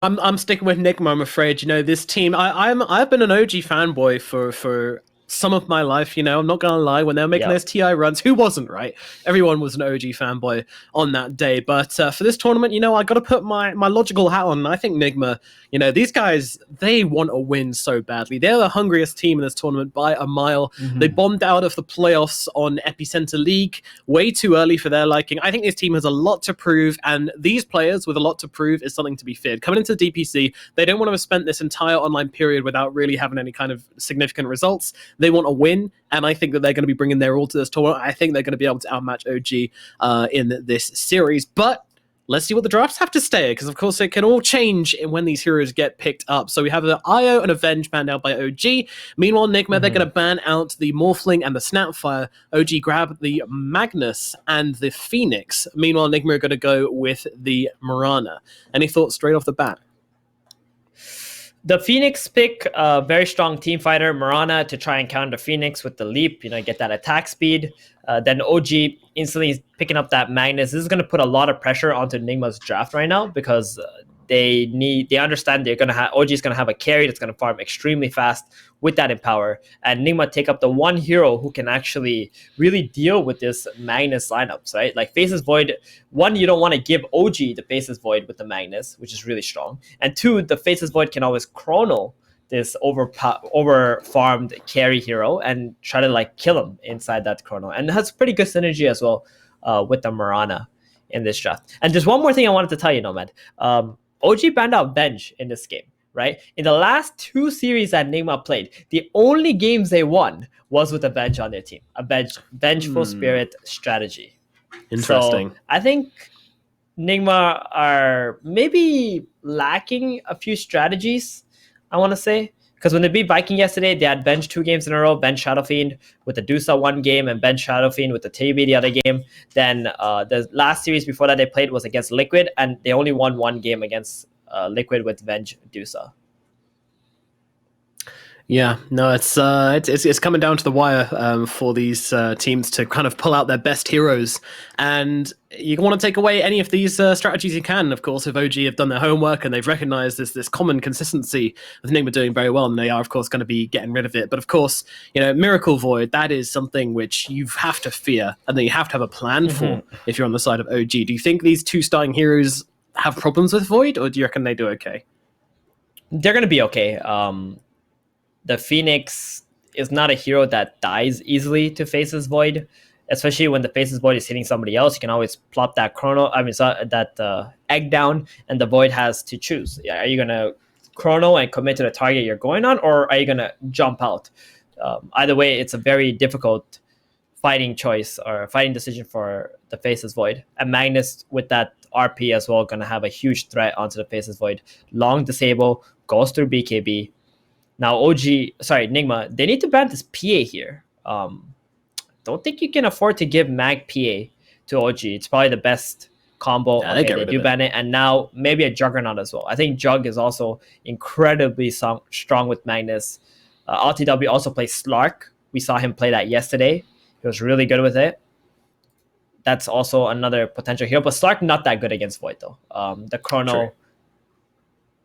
I'm sticking with Nigma. I'm afraid. This team. I've been an OG fanboy for some of my life. I'm not gonna lie. When they were making Yeah. those TI runs, who wasn't, right? Everyone was an OG fanboy on that day. But for this tournament, I got to put my logical hat on. And I think Nigma. These guys, they want a win so badly. They're the hungriest team in this tournament by a mile. They Hmm. bombed out of the playoffs on Epicenter League way too early for their liking. I think this team has a lot to prove, and these players with a lot to prove is something to be feared. Coming into DPC, they don't want to have spent this entire online period without really having any kind of significant results. They want a win, and I think that they're going to be bringing their all to this tournament. I think they're going to be able to outmatch OG in this series, but let's see what the drafts have to say, because of course it can all change when these heroes get picked up. So we have the IO and Avenge banned out by OG. Meanwhile, Nigma, they're going to ban out the Morphling and the Snapfire. OG grab the Magnus and the Phoenix. Meanwhile, Nigma are going to go with the Mirana. Any thoughts straight off the bat? The Phoenix pick, a very strong team fighter, Mirana, to try and counter Phoenix with the leap, get that attack speed. Then OG instantly picking up that Magnus. This is going to put a lot of pressure onto Nigma's draft right now, because they understand OG is going to have a carry that's going to farm extremely fast with that Empower, and Nigma take up the one hero who can actually really deal with this Magnus lineups, right? Like Faceless Void, one, you don't want to give OG the Faceless Void with the Magnus, which is really strong, and two, the Faceless Void can always chrono this over farmed carry hero and try to kill him inside that chrono, and it has pretty good synergy as well with the Mirana in this draft. And there's one more thing I wanted to tell you, Nomad. OG banned out Bench in this game, right? In the last two series that Nigma played, the only games they won was with a Bench on their team, a Vengeful Spirit strategy. Interesting. So I think Nigma are maybe lacking a few strategies, I want to say. Because when they beat Viking yesterday, they had Bench 2 games in a row, Bench Shadowfiend with the DOTA 1 game, and Bench Shadowfiend with the TB the other game. Then the last series before that they played was against Liquid, and they only won 1 game against Liquid with Bench DOTA. Yeah, no, it's coming down to the wire for these teams to kind of pull out their best heroes, and you want to take away any of these strategies you can. Of course, if OG have done their homework and they've recognized this common consistency with Nigma doing very well, and they are of course going to be getting rid of it. But of course, Miracle Void, that is something which you have to fear and that you have to have a plan for if you're on the side of OG. Do you think these two starting heroes have problems with Void, or do you reckon they do okay? They're going to be okay. The Phoenix is not a hero that dies easily to Faceless Void, especially when the Faceless Void is hitting somebody else. You can always plop that that egg down, and the Void has to choose. Are you gonna chrono and commit to the target you're going on, or are you gonna jump out? Either way, it's a very difficult fighting choice or fighting decision for the Faceless Void. And Magnus with that RP as well, gonna have a huge threat onto the Faceless Void. Long disable, goes through BKB. Now Nigma, they need to ban this PA here. Don't think you can afford to give Mag PA to OG. It's probably the best combo. Yeah, okay, they do ban it, and now maybe a Juggernaut as well. I think Jug is also incredibly strong with Magnus. RTW also plays Slark. We saw him play that yesterday. He was really good with it. That's also another potential hero, but Slark not that good against Void though. The Chrono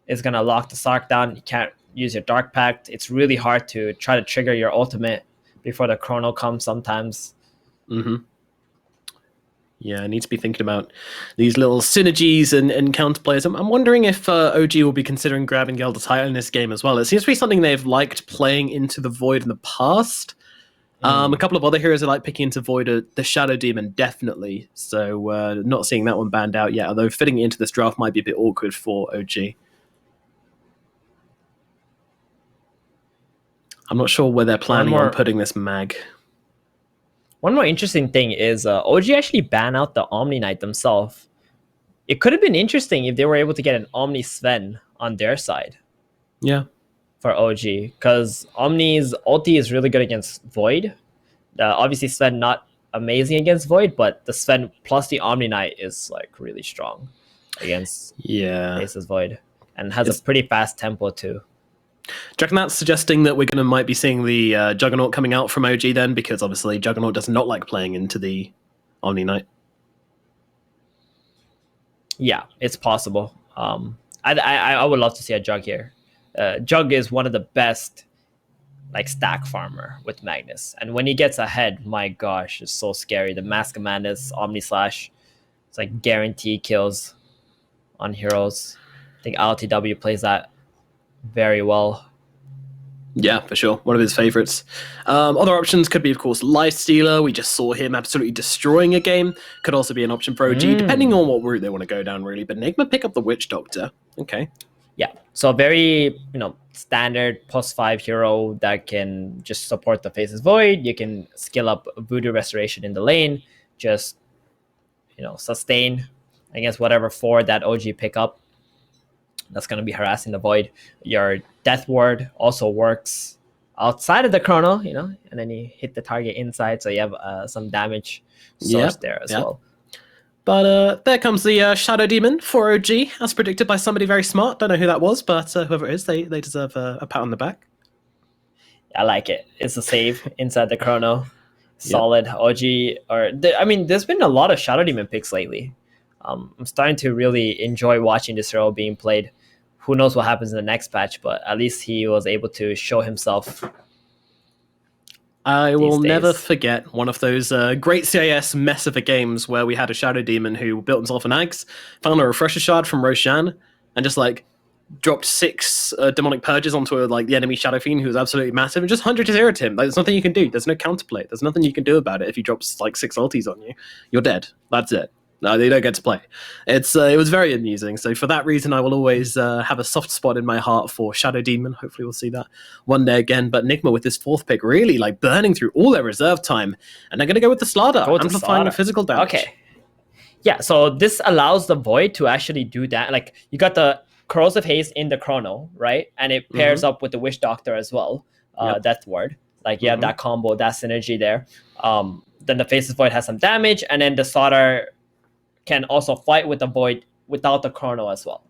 is gonna lock the Slark down. You can't use your Dark Pact. It's really hard to try to trigger your ultimate before the chrono comes sometimes. Yeah, I need to be thinking about these little synergies and counterplays. I'm wondering if OG will be considering grabbing Gelder title in this game as well. It seems to be something they've liked playing into the Void in the past. A couple of other heroes I like picking into Void are the Shadow Demon, definitely. So not seeing that one banned out yet, although fitting it into this draft might be a bit awkward for OG. I'm not sure where they're planning on putting this Mag. One more interesting thing is OG actually banned out the Omni Knight themselves. It could have been interesting if they were able to get an Omni Sven on their side. Yeah. For OG, because Omni's ulti is really good against Void. Obviously, Sven not amazing against Void, but the Sven plus the Omni Knight is really strong against Faceless Void, and has a pretty fast tempo too. Do you reckon that's suggesting that we're might be seeing the Juggernaut coming out from OG then? Because obviously Juggernaut does not like playing into the Omni Knight. Yeah, it's possible. I would love to see a Jug here. Jug is one of the best like stack farmer with Magnus, and when he gets ahead, my gosh, it's so scary. The Mask of Madness, Omni Slash, it's like guaranteed kills on heroes. I think LTW plays that very well. Yeah, for sure. One of his favorites. Other options could be, of course, Lifestealer. We just saw him absolutely destroying a game. Could also be an option for OG, depending on what route they want to go down, really. But Nigma pick up the Witch Doctor. Okay. Yeah. So very, standard +5 hero that can just support the Faceless Void. You can skill up Voodoo Restoration in the lane. Just, sustain against whatever 4 that OG pick up. That's going to be harassing the Void. Your Death Ward also works outside of the Chrono, and then you hit the target inside, so you have some damage source there as well. But there comes the Shadow Demon for OG, as predicted by somebody very smart. Don't know who that was, but whoever it is, they deserve a pat on the back. I like it. It's a save inside the Chrono. Solid. OG. There's been a lot of Shadow Demon picks lately. I'm starting to really enjoy watching this hero being played. Who knows what happens in the next patch, but at least he was able to show himself. I will never forget one of those great CIS mess of a games where we had a Shadow Demon who built himself an axe, found a Refresher Shard from Roshan, and just dropped 6 Demonic Purges onto the enemy Shadow Fiend, who was absolutely massive, and just 100-0'd him. There's nothing you can do. There's no counterplay. There's nothing you can do about it. If he drops 6 ultis on you, you're dead. That's it. No, they don't get to play. It was very amusing. So for that reason, I will always have a soft spot in my heart for Shadow Demon. Hopefully we'll see that one day again. But Nigma with this 4th pick really burning through all their reserve time. And they're going to go with the Slardar, amplifying the physical damage. Okay. Yeah, so this allows the Void to actually do that. You got the Corrosive Haze in the Chrono, right? And it pairs up with the Witch Doctor as well. Death Ward. You have that combo, that synergy there. Then the Faceless Void has some damage. And then the Slardar can also fight with the Void without the Chrono as well.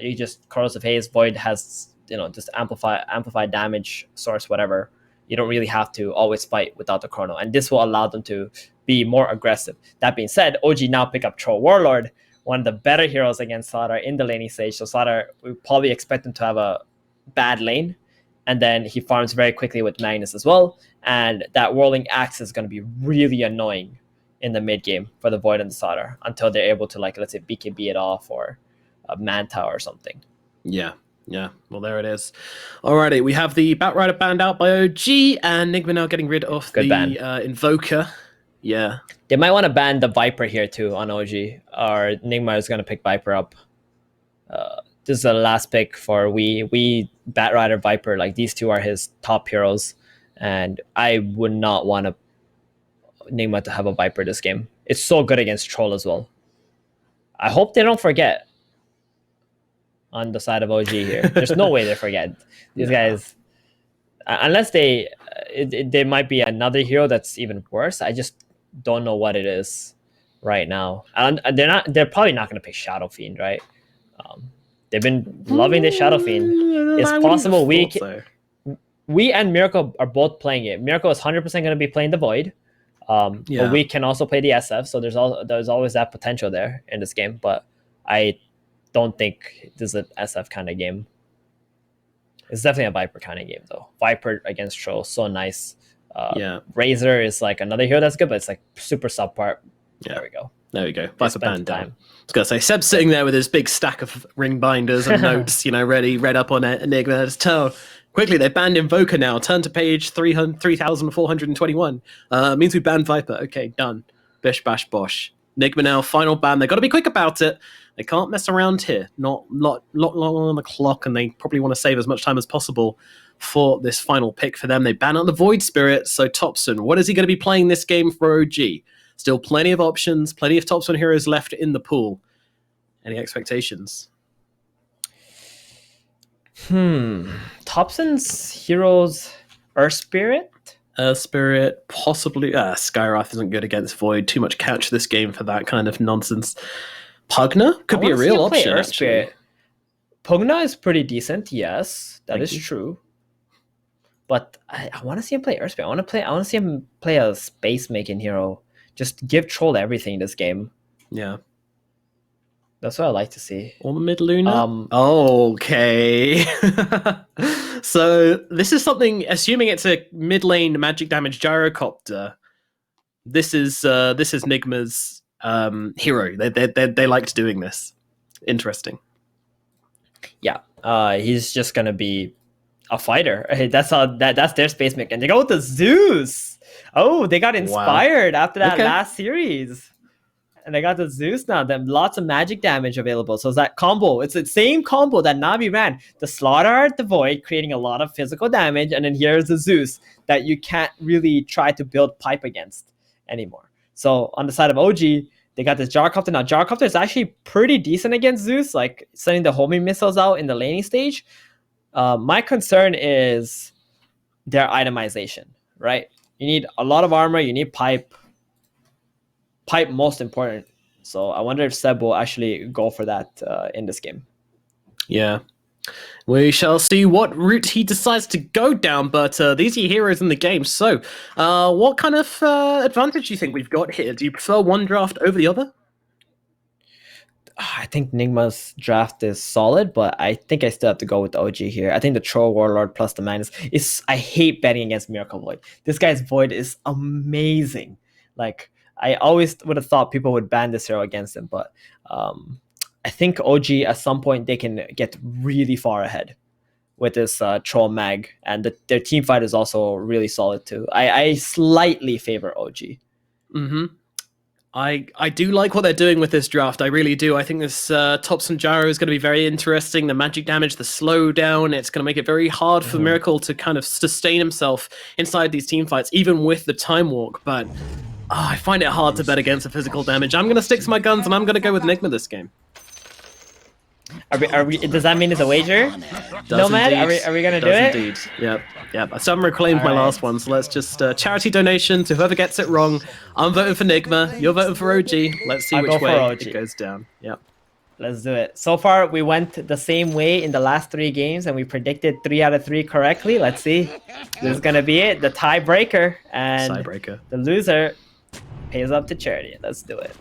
You just Corrosive Haze, Void has just amplify damage source, whatever. You don't really have to always fight without the Chrono, and this will allow them to be more aggressive. That being said, OG now pick up Troll Warlord, one of the better heroes against Slardar in the laning stage. So Slardar, we probably expect him to have a bad lane, and then he farms very quickly with Magnus as well. And that Whirling Axe is going to be really annoying in the mid game for the Void and the Slardar until they're able to let's say BKB it off or a Manta or something. Yeah. Well, there it is. Alrighty, we have the Batrider banned out by OG, and Nigma now getting rid of the Invoker. Yeah. They might want to ban the Viper here too on OG, or Nigma is going to pick Viper up. This is the last pick for we Batrider Viper. These two are his top heroes, and I would not want Nigma to have a Viper this game. It's so good against Troll as well. I hope they don't forget on the side of OG here. There's no way they forget. These guys, unless there might be another hero that's even worse. I just don't know what it is right now. And they're probably not going to pick Shadow Fiend, right? They've been loving the Shadow Fiend. It's possible we and Miracle are both playing it. Miracle is 100% going to be playing the Void. But we can also play the SF, so there's always that potential there in this game. But I don't think this is an SF kind of game. It's definitely a Viper kind of game, though. Viper against Troll, so nice. Razor is another hero that's good, but it's super subpart. Yeah. There we go. Viper banned down. I was going to say, Seb's sitting there with his big stack of ring binders and notes, read up on it. Enigma. Just tell quickly, they banned Invoker now. Turn to page 3,421. Means we banned Viper. Okay, done. Bish, bash, bosh. Nigma now, final ban. They've got to be quick about it. They can't mess around here. Not long on the clock, and they probably want to save as much time as possible for this final pick for them. They ban out the Void Spirit, so Topson, what is he going to be playing this game for OG? Still plenty of options, plenty of Topson heroes left in the pool. Any expectations? Topson's heroes, Earth Spirit? Spirit, possibly. Skywrath isn't good against Void. Too much couch this game for that kind of nonsense. Pugna could be a real option. Pugna is pretty decent, yes. That is true. But I want to see him play Earth Spirit. I want to see him play a space making hero. Just give Troll everything this game. Yeah. That's what I like to see. Or the mid Luna? Okay. So this is something, assuming it's a mid lane magic damage gyrocopter, this is Nigma's hero. They liked doing this. Interesting. Yeah. He's just gonna be a fighter. That's their space mech. And they go with the Zeus. Oh, they got inspired after that last series. And they got the Zeus now. Then lots of magic damage available. So it's that combo. It's the same combo that Navi ran. The Slaughter at the Void, creating a lot of physical damage. And then here's the Zeus that you can't really try to build pipe against anymore. So on the side of OG, they got this Gyrocopter. Now, Gyrocopter is actually pretty decent against Zeus, like sending the homing missiles out in the laning stage. My concern is their itemization, right? You need a lot of armor. You need pipe. Pipe most important. So I wonder if Seb will actually go for that in this game. Yeah. We shall see what route he decides to go down, but these are your heroes in the game. So what kind of advantage do you think we've got here? Do you prefer one draft over the other? I think Nigma's draft is solid, but I think I still have to go with the OG here. I think the Troll Warlord plus the Magnus is... I hate betting against Miracle Void. This guy's Void is amazing. Like, I always would have thought people would ban this hero against him, but I think OG at some point they can get really far ahead with this Troll Mag, and their team fight is also really solid too. I slightly favor OG. Mm-hmm. I do like what they're doing with this draft. I really do. I think this Tops and Gyro is going to be very interesting. The magic damage, the slowdown, it's going to make it very hard for Miracle to kind of sustain himself inside these team fights, even with the time walk. But I find it hard to bet against the physical damage. I'm going to stick to my guns, and I'm going to go with Nigma this game. Are we? Does that mean it's a wager? Nomad? Are we going to do it? Indeed. Yep. I still haven't reclaimed my last one, so let's just charity donation to whoever gets it wrong. I'm voting for Nigma. You're voting for OG. Let's see which way it goes down. Yep. Let's do it. So far, we went the same way in the last 3 games, and we predicted 3 out of 3 correctly. Let's see. This is going to be it. The tiebreaker. And the loser pays up to charity. Let's do it.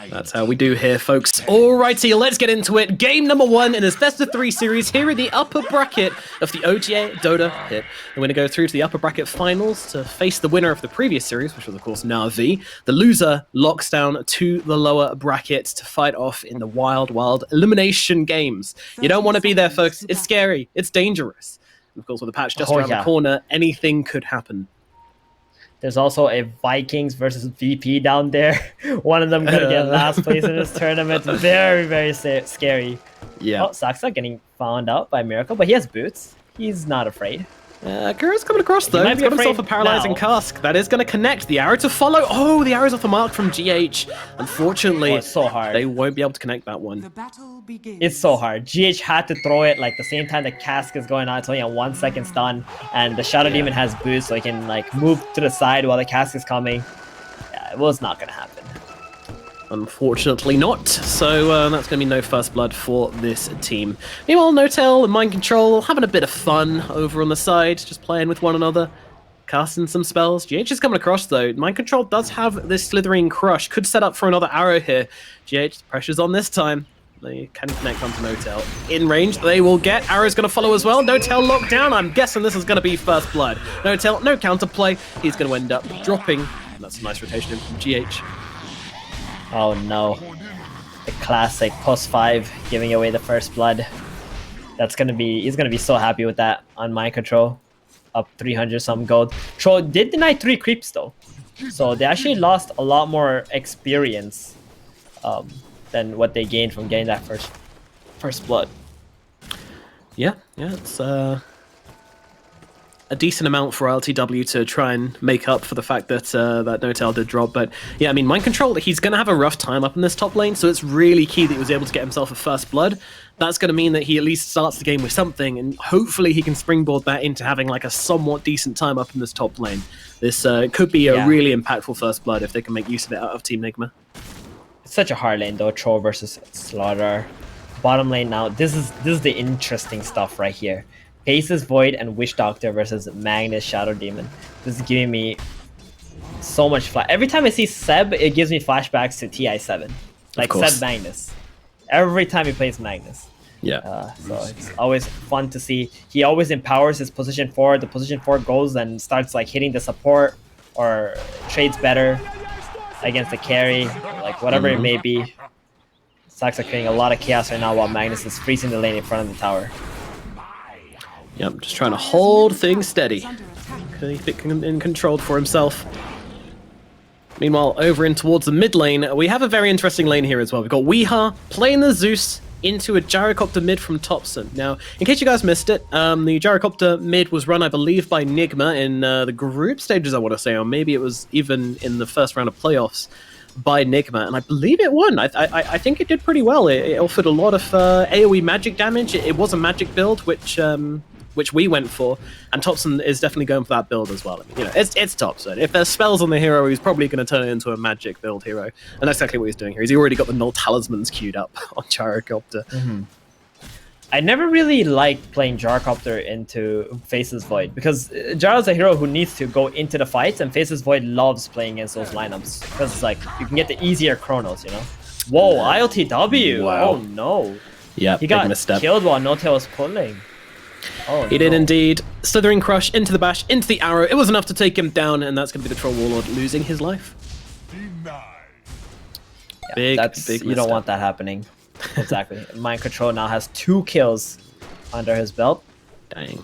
That's how we do here, folks. Alrighty, let's get into it. Game number 1 in this best of 3 series here in the upper bracket of the OGA Dota hit. We're going to go through to the upper bracket finals to face the winner of the previous series, which was, of course, Na'Vi. The loser locks down to the lower bracket to fight off in the wild elimination games. You don't want to be there, folks. It's scary. It's dangerous. And of course, with the patch just around the corner, anything could happen. There's also a Vikings versus VP down there. One of them going to get last place in this tournament. Very, very scary. Yeah. Oh, Saksa getting found out by Miracle, but he has boots. He's not afraid. Kuro's coming across, though. He's got himself a paralyzing cask. That is going to connect. The arrow to follow. Oh, the arrow's off the mark from GH. Unfortunately, it's so hard. They won't be able to connect that one. It's so hard. GH had to throw it like the same time the cask is going on. It's only a 1 second stun, and the Shadow Demon has boots, so he can like move to the side while the cask is coming. Yeah, it was not going to happen. Unfortunately not, so that's going to be no first blood for this team. Meanwhile, Notel and Mind Control having a bit of fun over on the side, just playing with one another, casting some spells. GH is coming across though. Mind Control does have this Slithering Crush, could set up for another arrow here. GH, pressure's on this time. They can connect onto Notel. In range, they will get. Arrow's going to follow as well. Notel locked down. I'm guessing this is going to be first blood. Notel, no counterplay. He's going to end up dropping. And that's a nice rotation in from GH. Oh no. The classic +5 giving away the first blood. He's gonna be so happy with that on Mind Control. Up 300 some gold. Troll did deny 3 creeps though. So they actually lost a lot more experience than what they gained from getting that first blood. Yeah, it's a decent amount for LTW to try and make up for the fact that that Notel did drop. But yeah, I mean, Mind Control, he's going to have a rough time up in this top lane, so it's really key that he was able to get himself a first blood. That's going to mean that he at least starts the game with something, and hopefully he can springboard that into having like a somewhat decent time up in this top lane. This could be a really impactful first blood if they can make use of it out of Team Nigma. It's such a hard lane though, Troll versus Slaughter. Bottom lane now, this is the interesting stuff right here. Faces Void and Wish Doctor versus Magnus Shadow Demon. This is giving me so much Every time I see Seb, it gives me flashbacks to TI7. Like Seb Magnus. every time he plays Magnus. Yeah. So it's always fun to see. He always empowers his position 4. The position 4 goes and starts like hitting the support or trades better against the carry, like whatever it may be. Sox are creating a lot of chaos right now while Magnus is freezing the lane in front of the tower. Yep, just trying to hold things steady. Keep it in control for himself. Meanwhile, over in towards the mid lane, we have a very interesting lane here as well. We've got Weeha playing the Zeus into a gyrocopter mid from Topson. Now, in case you guys missed it, the gyrocopter mid was run, I believe, by Nigma in the group stages, I want to say, or maybe it was even in the first round of playoffs by Nigma, and I believe it won. I think it did pretty well. It offered a lot of AoE magic damage. It was a magic build, which we went for, and Topson is definitely going for that build as well. I mean, you know, it's Topson. If there's spells on the hero, he's probably going to turn it into a magic build hero, and that's exactly what he's doing here. He's already got the null talismans queued up on Gyrocopter. I never really liked playing Gyrocopter into Faceless Void because Gyro's a hero who needs to go into the fights, and Faceless Void loves playing against those lineups because it's like you can get the easier chronos, you know. Whoa, ILTW! Wow. Oh no! Yeah, he got misstep. killed while No-Tail was pulling. Oh, he did indeed. Slithering Crush into the bash, into the arrow. It was enough to take him down, and that's going to be the Troll Warlord losing his life. Yeah, Big you don't want that happening. Exactly. Mind Control now has 2 kills under his belt. Dang.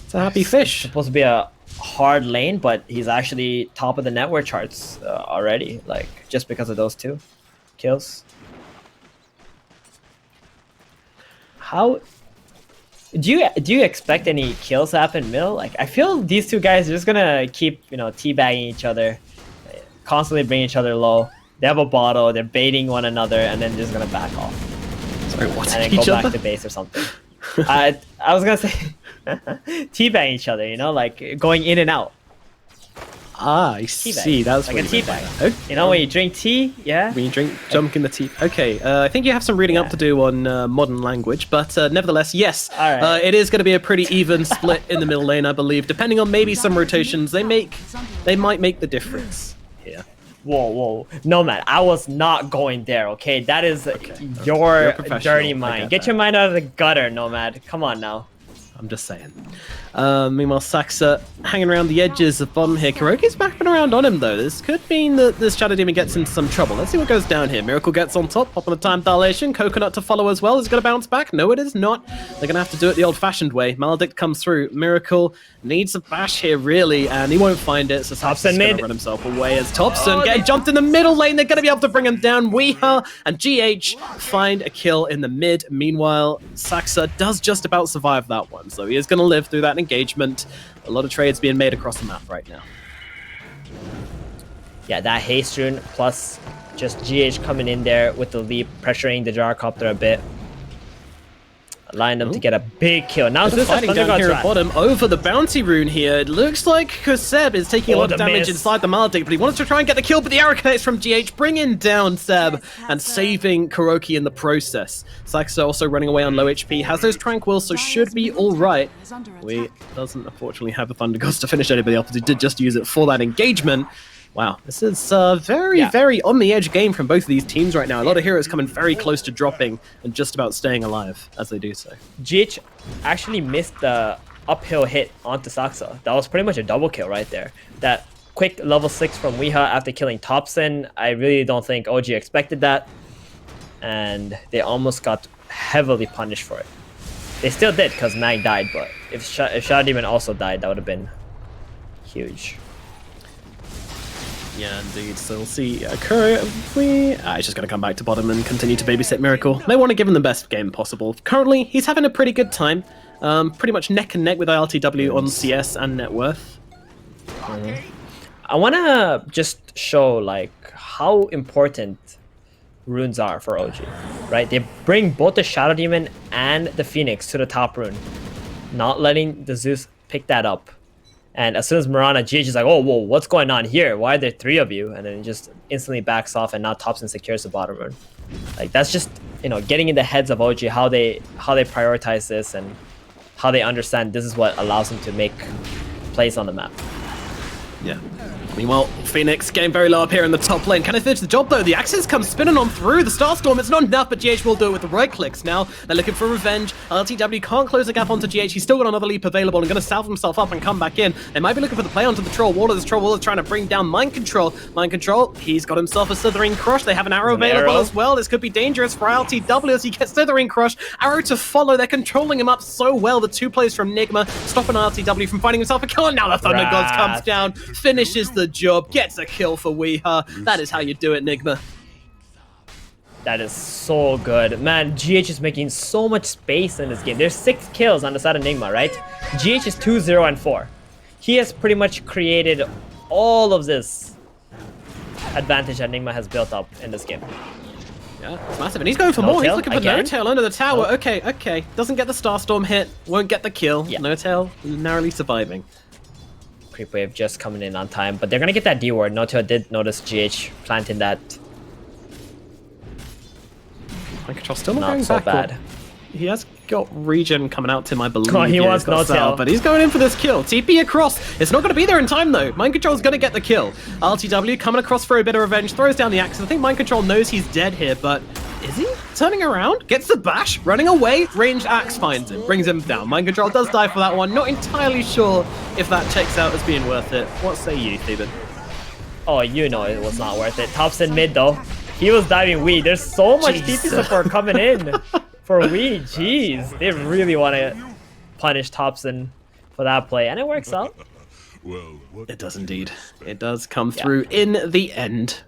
It's a happy fish. It's supposed to be a hard lane, but he's actually top of the network charts already, like just because of those 2 kills. How do you expect any kills to happen middle? Like, I feel these 2 guys are just gonna keep, you know, teabagging each other, constantly bring each other low. They have a bottle, they're baiting one another, and then they're just gonna back off. Sorry, what? And then go back to base or something. I was gonna say teabag each other, you know, like going in and out. Ah, I see. That's like a teabag. Okay. You know, when you drink tea, yeah. When you drink, jump in the tea. Okay, I think you have some reading up to do on modern language, but nevertheless, yes, it is going to be a pretty even split in the middle lane, I believe. Depending on maybe some rotations, they might make the difference here. Whoa, Nomad, I was not going there, okay? That is your dirty mind. Get your mind out of the gutter, Nomad. Come on now. I'm just saying. Meanwhile, Saxa hanging around the edges of bottom here. Kuroki's backing around on him, though. This could mean that this Shadow Demon gets into some trouble. Let's see what goes down here. Miracle gets on top, pop on a time dilation. Coconut to follow as well. Is it going to bounce back? No, it is not. They're going to have to do it the old-fashioned way. Maledict comes through. Miracle needs a bash here, really, and he won't find it, so Saxa's going to run himself away as Topson getting jumped in the middle lane. They're going to be able to bring him down. Weeha and GH find a kill in the mid. Meanwhile, Saxa does just about survive that one, so he is going to live through that engagement. A lot of trades being made across the map right now. Yeah, that haste rune plus just GH coming in there with the leap, pressuring the Gyrocopter a bit. Lined up to get a big kill. Now Zeus fighting down here at bottom over the bounty rune here. It looks like Seb is taking a lot of damage inside the Maledict, but he wants to try and get the kill, but the arrow connects from GH, bringing down Seb and saving Kuroki in the process. Saxa also running away on low HP, has those Tranquils, so should be alright. We doesn't unfortunately have the Thunder Ghost to finish anybody else, but he did just use it for that engagement. Wow, this is very on the edge game from both of these teams right now. A lot of heroes coming very close to dropping and just about staying alive as they do so. GH actually missed the uphill hit onto Saxa. That was pretty much a double kill right there. That quick level 6 from Weeha after killing Topson, I really don't think OG expected that. And they almost got heavily punished for it. They still did because Mag died, but if Shadow Demon also died, that would have been huge. Yeah, indeed. So we'll see. He's just going to come back to bottom and continue to babysit Miracle. They want to give him the best game possible. Currently, he's having a pretty good time. Pretty much neck and neck with ILTW on CS and net worth. I want to just show like how important runes are for OG, right? They bring both the Shadow Demon and the Phoenix to the top rune, not letting the Zeus pick that up. And as soon as Mirana, GH is like, oh, whoa, what's going on here? Why are there 3 of you? And then he just instantly backs off, and now Topson secures the bottom rune. Like, that's just, you know, getting in the heads of OG, how they prioritize this and how they understand this is what allows them to make plays on the map. Yeah. Meanwhile, Phoenix getting very low up here in the top lane. Can they finish the job though? The Axis come spinning on through. The Starstorm, it's not enough, but GH will do it with the right clicks now. They're looking for revenge. LTW can't close the gap onto GH. He's still got another leap available and going to salve himself up and come back in. They might be looking for the play onto the Troll Waller. This Troll Waller is trying to bring down Mind Control. Mind Control, he's got himself a Slithering Crush. They have an arrow available as well. This could be dangerous for LTW as he gets Slithering Crush. Arrow to follow. They're controlling him up so well. The two plays from Nigma stopping LTW from finding himself a kill. Now the Thunder Gods comes down, finishes the job, gets a kill for Weeha. That is how you do it, Nigma. That is so good. Man, GH is making so much space in this game. There's 6 kills on the side of Nigma, right? GH is 2-0 and 4. He has pretty much created all of this advantage that Nigma has built up in this game. Yeah, it's massive. And he's going for more. He's looking for No-Tail under the tower. Okay. Doesn't get the Starstorm hit. Won't get the kill. Yeah. No-Tail narrowly surviving. Creep wave just coming in on time, but they're gonna get that D ward. No-Tail did notice GH planting that. Mind Control still not going so backward. bad. He has got regen coming out to him, I believe. Oh, he wants No-Tail, but he's going in for this kill. TP across. It's not going to be there in time though. Mind Control's going to get the kill. LTW coming across for a bit of revenge, throws down the axe. I think Mind Control knows he's dead here, but is he? Turning around, gets the bash, running away. Ranged axe finds him, brings him down. Mind Control does die for that one. Not entirely sure if that checks out as being worth it. What say you, Theban? Oh, you know it was not worth it. Thompson mid though. He was diving Wii. There's so much TP support coming in for Wii. Jeez, they really want to punish Thompson for that play, and it works out. Well, it does indeed. It does come through in the end.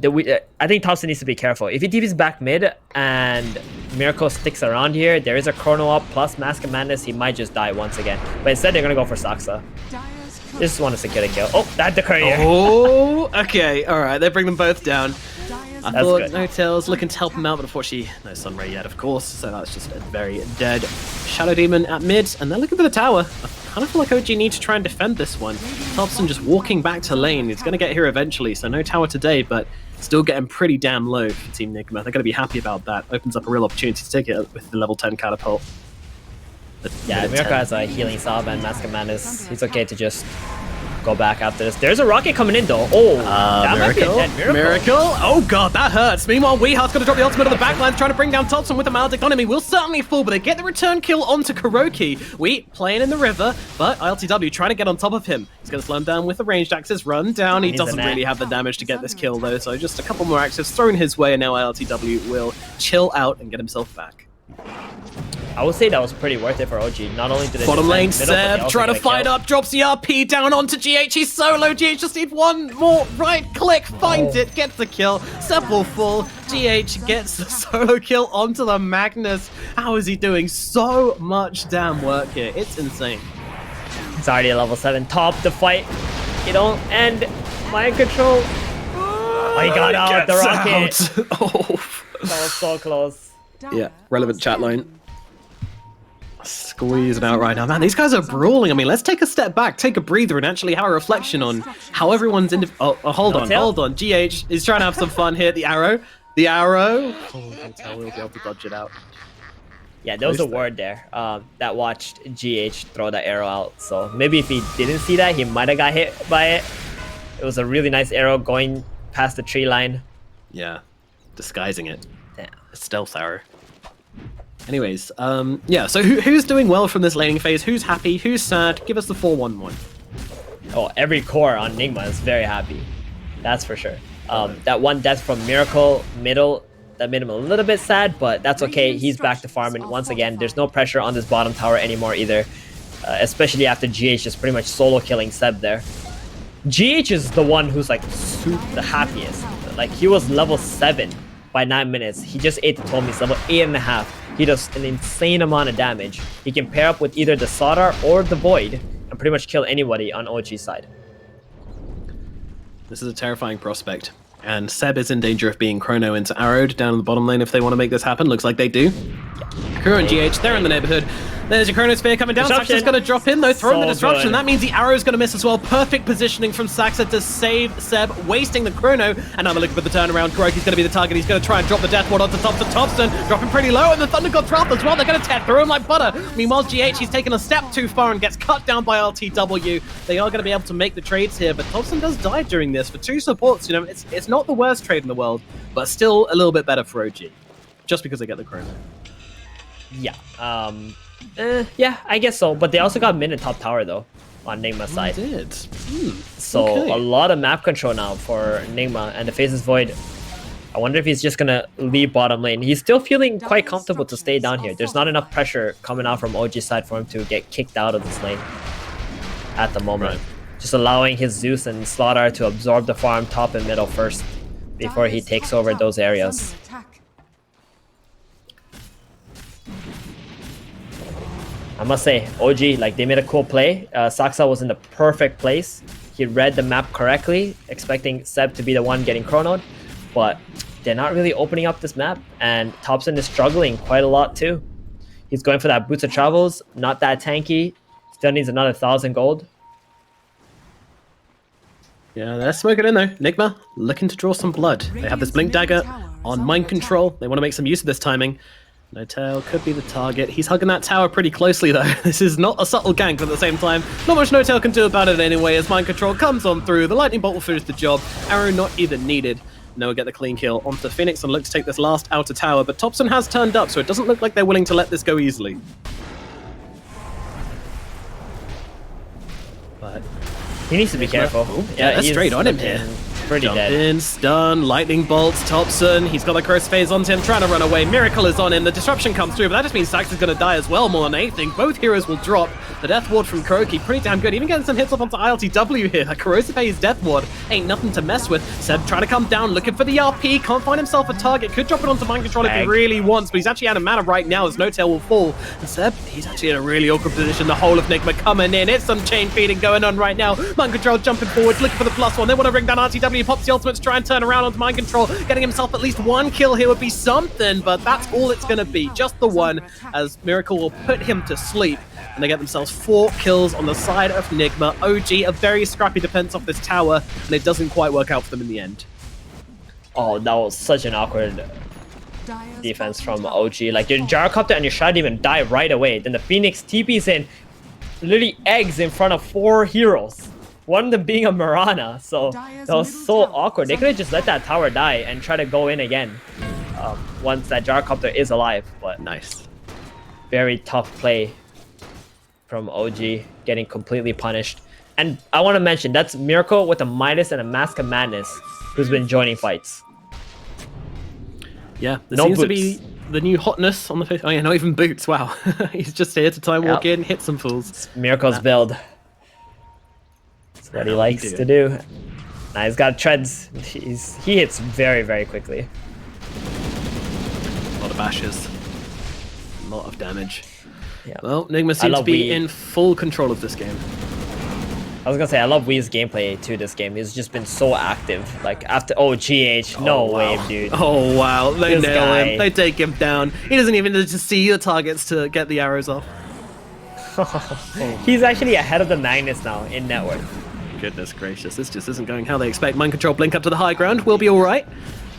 I think Thompson needs to be careful. If he TP's back mid and Miracle sticks around here, there is a Chrono up plus Mask of Madness. He might just die once again. But instead, they're going to go for Saksa. Just want to secure the kill. Oh, that the courier. Oh, okay. All right. They bring them both down. I thought good. No-Tail's looking to help him out, but unfortunately, no Sunray yet, of course. So that's just a very dead Shadow Demon at mid, and they're looking for the tower. I kind of feel like OG need to try and defend this one. Thompson just walking back to lane. He's going to get here eventually, so no tower today, but still getting pretty damn low for Team Nigma. They're going to be happy about that. Opens up a real opportunity to take it with the level 10 catapult. Yeah, Miracle has a healing salve and Mask of Madness. He's okay to just go back after this. There's a rocket coming in though. Oh, that might be a dead Miracle. Oh god, that hurts. Meanwhile, Weeha's going to drop the ultimate on the backline, trying to bring down Thompson with the Maledict on him. He will certainly fall, but they get the return kill onto Kuroki. We playing in the river, but ILTW trying to get on top of him. He's going to slow him down with the ranged axes. Run down. He doesn't really have the damage to get this kill though, so just a couple more axes thrown his way, and now ILTW will chill out and get himself back. I would say that was pretty worth it for OG. Not only did they bottom lane, Seb trying to fight up, drops the RP down onto GH. He's solo. GH just need one more right click, finds it, gets the kill. Seb will fall. GH gets the solo kill onto the Magnus. How is he doing so much damn work here? It's insane. It's already a level 7 top. The fight, it don't end. Mind Control. Oh, he got out the rocket. Oh. That was so close. Yeah, relevant chat line. Squeezing out right now. Man, these guys are brawling. I mean, let's take a step back, take a breather, and actually have a reflection on how everyone's in. Hold on. GH is trying to have some fun here. The arrow. Oh, Hotel will be able to dodge it out. Yeah, there was a ward there that watched GH throw that arrow out. So maybe if he didn't see that, he might have got hit by it. It was a really nice arrow going past the tree line. Yeah, disguising it. Yeah. A stealth arrow. Anyways, yeah, so who's doing well from this laning phase? Who's happy? Who's sad? Give us the 4-1-1. Oh, every core on Nigma is very happy. That's for sure. That one death from Miracle middle, that made him a little bit sad, but that's okay. He's back to farming once again. There's no pressure on this bottom tower anymore either, especially after GH just pretty much solo killing Seb there. GH is the one who's like the happiest. Like he was level 7 by 9 minutes. He just ate the 12. He's level 8.5. He does an insane amount of damage. He can pair up with either the Sodar or the Void and pretty much kill anybody on OG's side. This is a terrifying prospect. And Seb is in danger of being chrono into arrowed down in the bottom lane if they want to make this happen. Looks like they do. Yeah. Kuro and GH, they're in the neighborhood. There's your Chronosphere coming down. Saxa's going to drop in, though, throwing the disruption. That means the arrow's going to miss as well. Perfect positioning from Saxa to save Seb, wasting the Chrono. And now they're looking for the turnaround. Kuroki's going to be the target. He's going to try and drop the Death Ward onto Thompson, dropping pretty low, and the Thunder God Drop as well. They're going to tear through him like butter. Meanwhile, GH, he's taken a step too far and gets cut down by LTW. They are going to be able to make the trades here, but Thompson does die during this. For 2 supports, you know, it's not the worst trade in the world, but still a little bit better for OG, just because they get the Chrono. Yeah. Yeah, I guess so. But they also got mid and top tower though on Nigma's side. They did. So okay. A lot of map control now for Nigma, and the Faceless Void. I wonder if he's just gonna leave bottom lane. He's still feeling quite comfortable to stay down here. There's not enough pressure coming out from OG's side for him to get kicked out of this lane at the moment. Right. Just allowing his Zeus and Slaughter to absorb the farm top and middle first before he takes over those areas. I must say, OG, like, they made a cool play. Saxa was in the perfect place. He read the map correctly, expecting Seb to be the one getting chronoed, but they're not really opening up this map, and Thompson is struggling quite a lot too. He's going for that Boots of Travels, not that tanky. Still needs another 1,000 gold. Yeah, they're smoking in though. Nigma looking to draw some blood. They have this Blink Dagger on mind control. They want to make some use of this timing. No-Tail could be the target. He's hugging that tower pretty closely, though. This is not a subtle gank, but at the same time, not much No-Tail can do about it anyway, as Mind Control comes on through. The Lightning Bolt will finish the job. Arrow not even needed. Noah get the clean kill onto Phoenix and look to take this last outer tower, but Thompson has turned up, so it doesn't look like they're willing to let this go easily. But he needs to be careful. Ooh, yeah, that's straight on him here. Pretty Jump dead. in, stun, lightning bolts, Thompson. He's got the curse phase onto him, trying to run away. Miracle is on him. The disruption comes through, but that just means Sax is going to die as well, more than anything. Both heroes will drop. The Death Ward from Kuroki, pretty damn good. Even getting some hits off onto ILTW here. That Corrosive Haze Death Ward ain't nothing to mess with. Seb trying to come down, looking for the RP. Can't find himself a target. Could drop it onto Mind Control if he really wants, but he's actually out of mana right now as No-Tail will fall. And Seb, he's actually in a really awkward position. The whole of Nigma coming in. It's some chain feeding going on right now. Mind Control jumping forwards, looking for the +1. They want to bring down RTW. Pops the ultimate to try and turn around onto Mind Control. Getting himself at least 1 kill here would be something, but that's all it's going to be. Just the one, as Miracle will put him to sleep. And they get themselves 4 kills on the side of Nigma. OG, a very scrappy defense off this tower, and it doesn't quite work out for them in the end. Oh, that was such an awkward defense from OG. Like, your Gyrocopter and your Shadow Demon die right away. Then the Phoenix TP's in, literally eggs in front of 4 heroes. One of them being a Mirana, so that was so awkward. They could have just let that tower die and try to go in again once that Gyrocopter is alive. But nice. Very tough play from OG, getting completely punished. And I want to mention, that's Miracle with a Midas and a Mask of Madness who's been joining fights. Yeah, there seems to be the new hotness on the face. Oh yeah, not even boots, wow. He's just here to time walk in, hit some fools. It's Miracle's build. What he likes to do. Nah, he's got treads. He hits very, very quickly. A lot of bashes. A lot of damage. Yeah. Well, Nigma seems to be in full control of this game. I was gonna say, I love Wee's gameplay too this game. He's just been so active. Like, after... Oh, GH. No way, dude. Oh, wow. They This nail guy. him. They take him down. He doesn't even need to see the targets to get the arrows off. He's actually ahead of the Magnus now in net worth. Goodness gracious, this just isn't going how they expect. Mind Control blink up to the high ground, we'll be alright.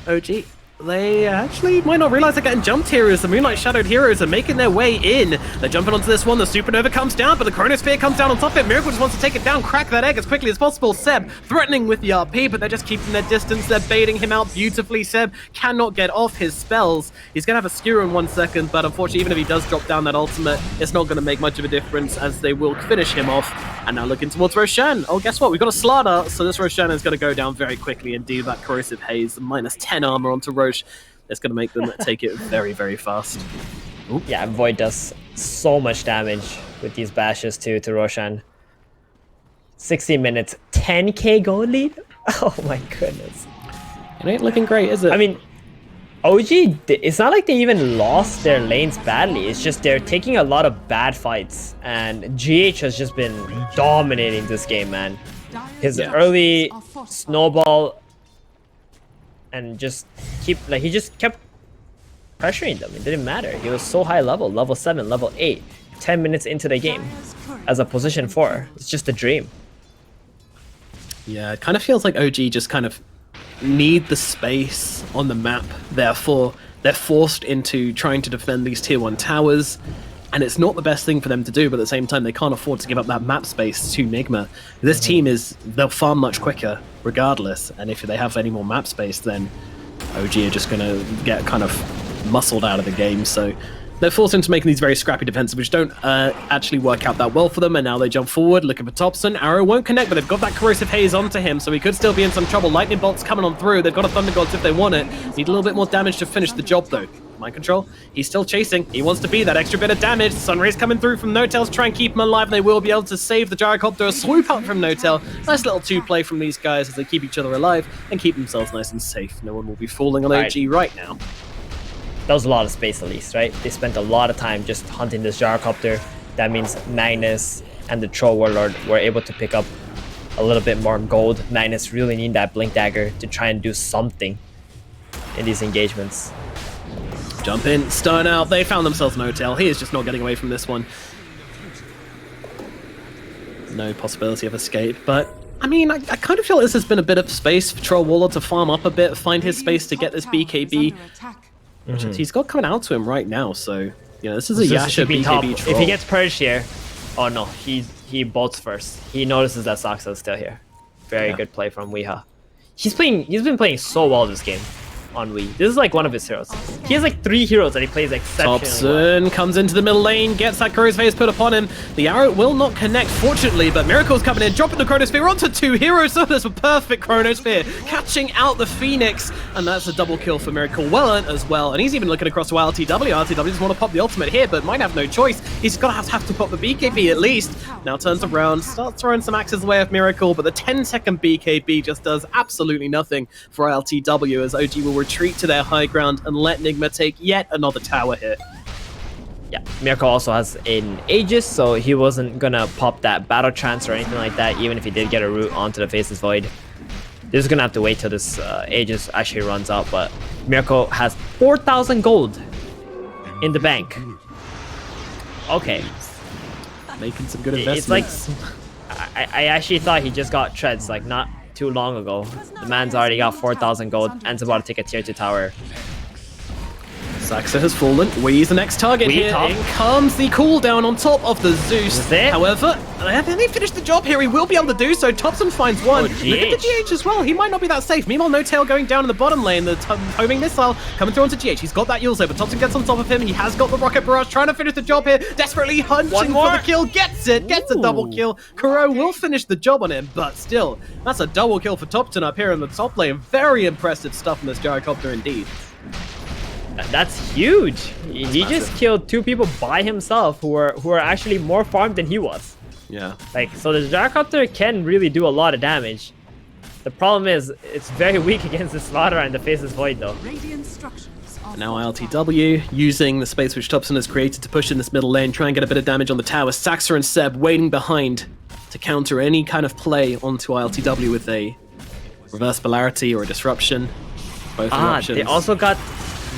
OG, they actually might not realize they're getting jumped here as the Moonlight Shadowed heroes are making their way in. They're jumping onto this one, the Supernova comes down, but the Chronosphere comes down on top of it. Miracle just wants to take it down, crack that egg as quickly as possible. Seb threatening with the RP, but they're just keeping their distance. They're baiting him out beautifully. Seb cannot get off his spells. He's going to have a skewer in 1 second, but unfortunately, even if he does drop down that ultimate, it's not going to make much of a difference as they will finish him off. And now looking towards Roshan. Oh, guess what? We've got a Slaughter, so this Roshan is going to go down very quickly indeed. That Corrosive Haze, minus 10 armor onto Roche. It's going to make them take it very, very fast. Ooh. Yeah, Void does so much damage with these bashes too to Roshan. 60 minutes, 10k gold lead? Oh my goodness. It ain't looking great, is it? I mean, OG, it's not like they even lost their lanes badly. It's just they're taking a lot of bad fights. And GH has just been dominating this game, man. His early snowball and just he just kept pressuring them. It didn't matter. He was so high level 7, level 8, 10 minutes into the game as a position 4. It's just a dream. Yeah, it kind of feels like OG just kind of need the space on the map. Therefore, they're forced into trying to defend these tier 1 towers. And it's not the best thing for them to do, but at the same time, they can't afford to give up that map space to Nigma. This team they'll farm much quicker regardless. And if they have any more map space, then OG are just going to get kind of muscled out of the game. So they're forced into making these very scrappy defenses, which don't actually work out that well for them. And now they jump forward, looking for Thompson. Arrow won't connect, but they've got that corrosive haze onto him, so he could still be in some trouble. Lightning bolt's coming on through. They've got a Thunder Gods if they want it. Need a little bit more damage to finish the job, though. Mind control. He's still chasing. He wants to be that extra bit of damage. Sunray's coming through from Notel to try and keep him alive. They will be able to save the Gyrocopter. A swoop out from Notel. Nice little 2-play from these guys as they keep each other alive and keep themselves nice and safe. No one will be falling on OG right now. That was a lot of space at least, right? They spent a lot of time just hunting this Gyrocopter. That means Magnus and the Troll Warlord were able to pick up a little bit more gold. Magnus really need that Blink Dagger to try and do something in these engagements. Jump in, stun out. They found themselves Notel. He is just not getting away from this one. No possibility of escape, but I mean, I kind of feel this has been a bit of space for Troll Warlord to farm up a bit, find his space to get this BKB. He's got coming out to him right now, so you know this is a Yasha BKB Troll. If he gets purged here, oh no, he bolts first. He notices that Saksa is still here. Very good play from Weeha. He's been playing so well this game on Wii. This is like one of his heroes. He has like 3 heroes that he plays exceptionally Thompson well. Comes into the middle lane, gets that Crow's Face put upon him. The arrow will not connect, fortunately, but Miracle's coming in, dropping the Chronosphere onto 2 heroes. So there's a perfect Chronosphere, catching out the Phoenix, and that's a double kill for Miracle. Well earned as well, and he's even looking across to LTW. LTW doesn't want to pop the ultimate here, but might have no choice. He's got to have to pop the BKB at least. Now turns around, starts throwing some axes away of Miracle, but the 10-second BKB just does absolutely nothing for LTW as OG will retreat to their high ground and let Nigma take yet another tower hit. Yeah, Miracle also has an Aegis, so he wasn't gonna pop that battle trance or anything like that, even if he did get a route onto the Faceless Void. They're just gonna have to wait till this Aegis actually runs out, but Miracle has 4,000 gold in the bank. Okay. Making some good investments. It's like, I actually thought he just got treads, like not too long ago. The man's already got 4,000 gold and's about to take a tier 2 tower. Saksa has fallen. Wee's the next target here. In comes the cooldown on top of the Zeus. However, they finished the job here. He will be able to do so. Thompson finds one. Look at the GH as well. He might not be that safe. Meanwhile, Notel going down in the bottom lane. The homing missile coming through onto GH. He's got that Yulzo, but Thompson gets on top of him. He has got the Rocket Barrage, trying to finish the job here. Desperately hunting for the kill. Gets it. Gets a double kill. Kuro will finish the job on him, but still, that's a double kill for Thompson up here in the top lane. Very impressive stuff from this Gyrocopter indeed. That's huge. He just killed 2 people by himself who are actually more farmed than he was. Yeah. Like, so the Gyrocopter can really do a lot of damage. The problem is it's very weak against the Slaughter and the Faceless Void though. And now LTW using the space which Thompson has created to push in this middle lane, try and get a bit of damage on the tower. Saxa and Seb waiting behind to counter any kind of play onto LTW with a reverse polarity or a disruption. Both options. They also got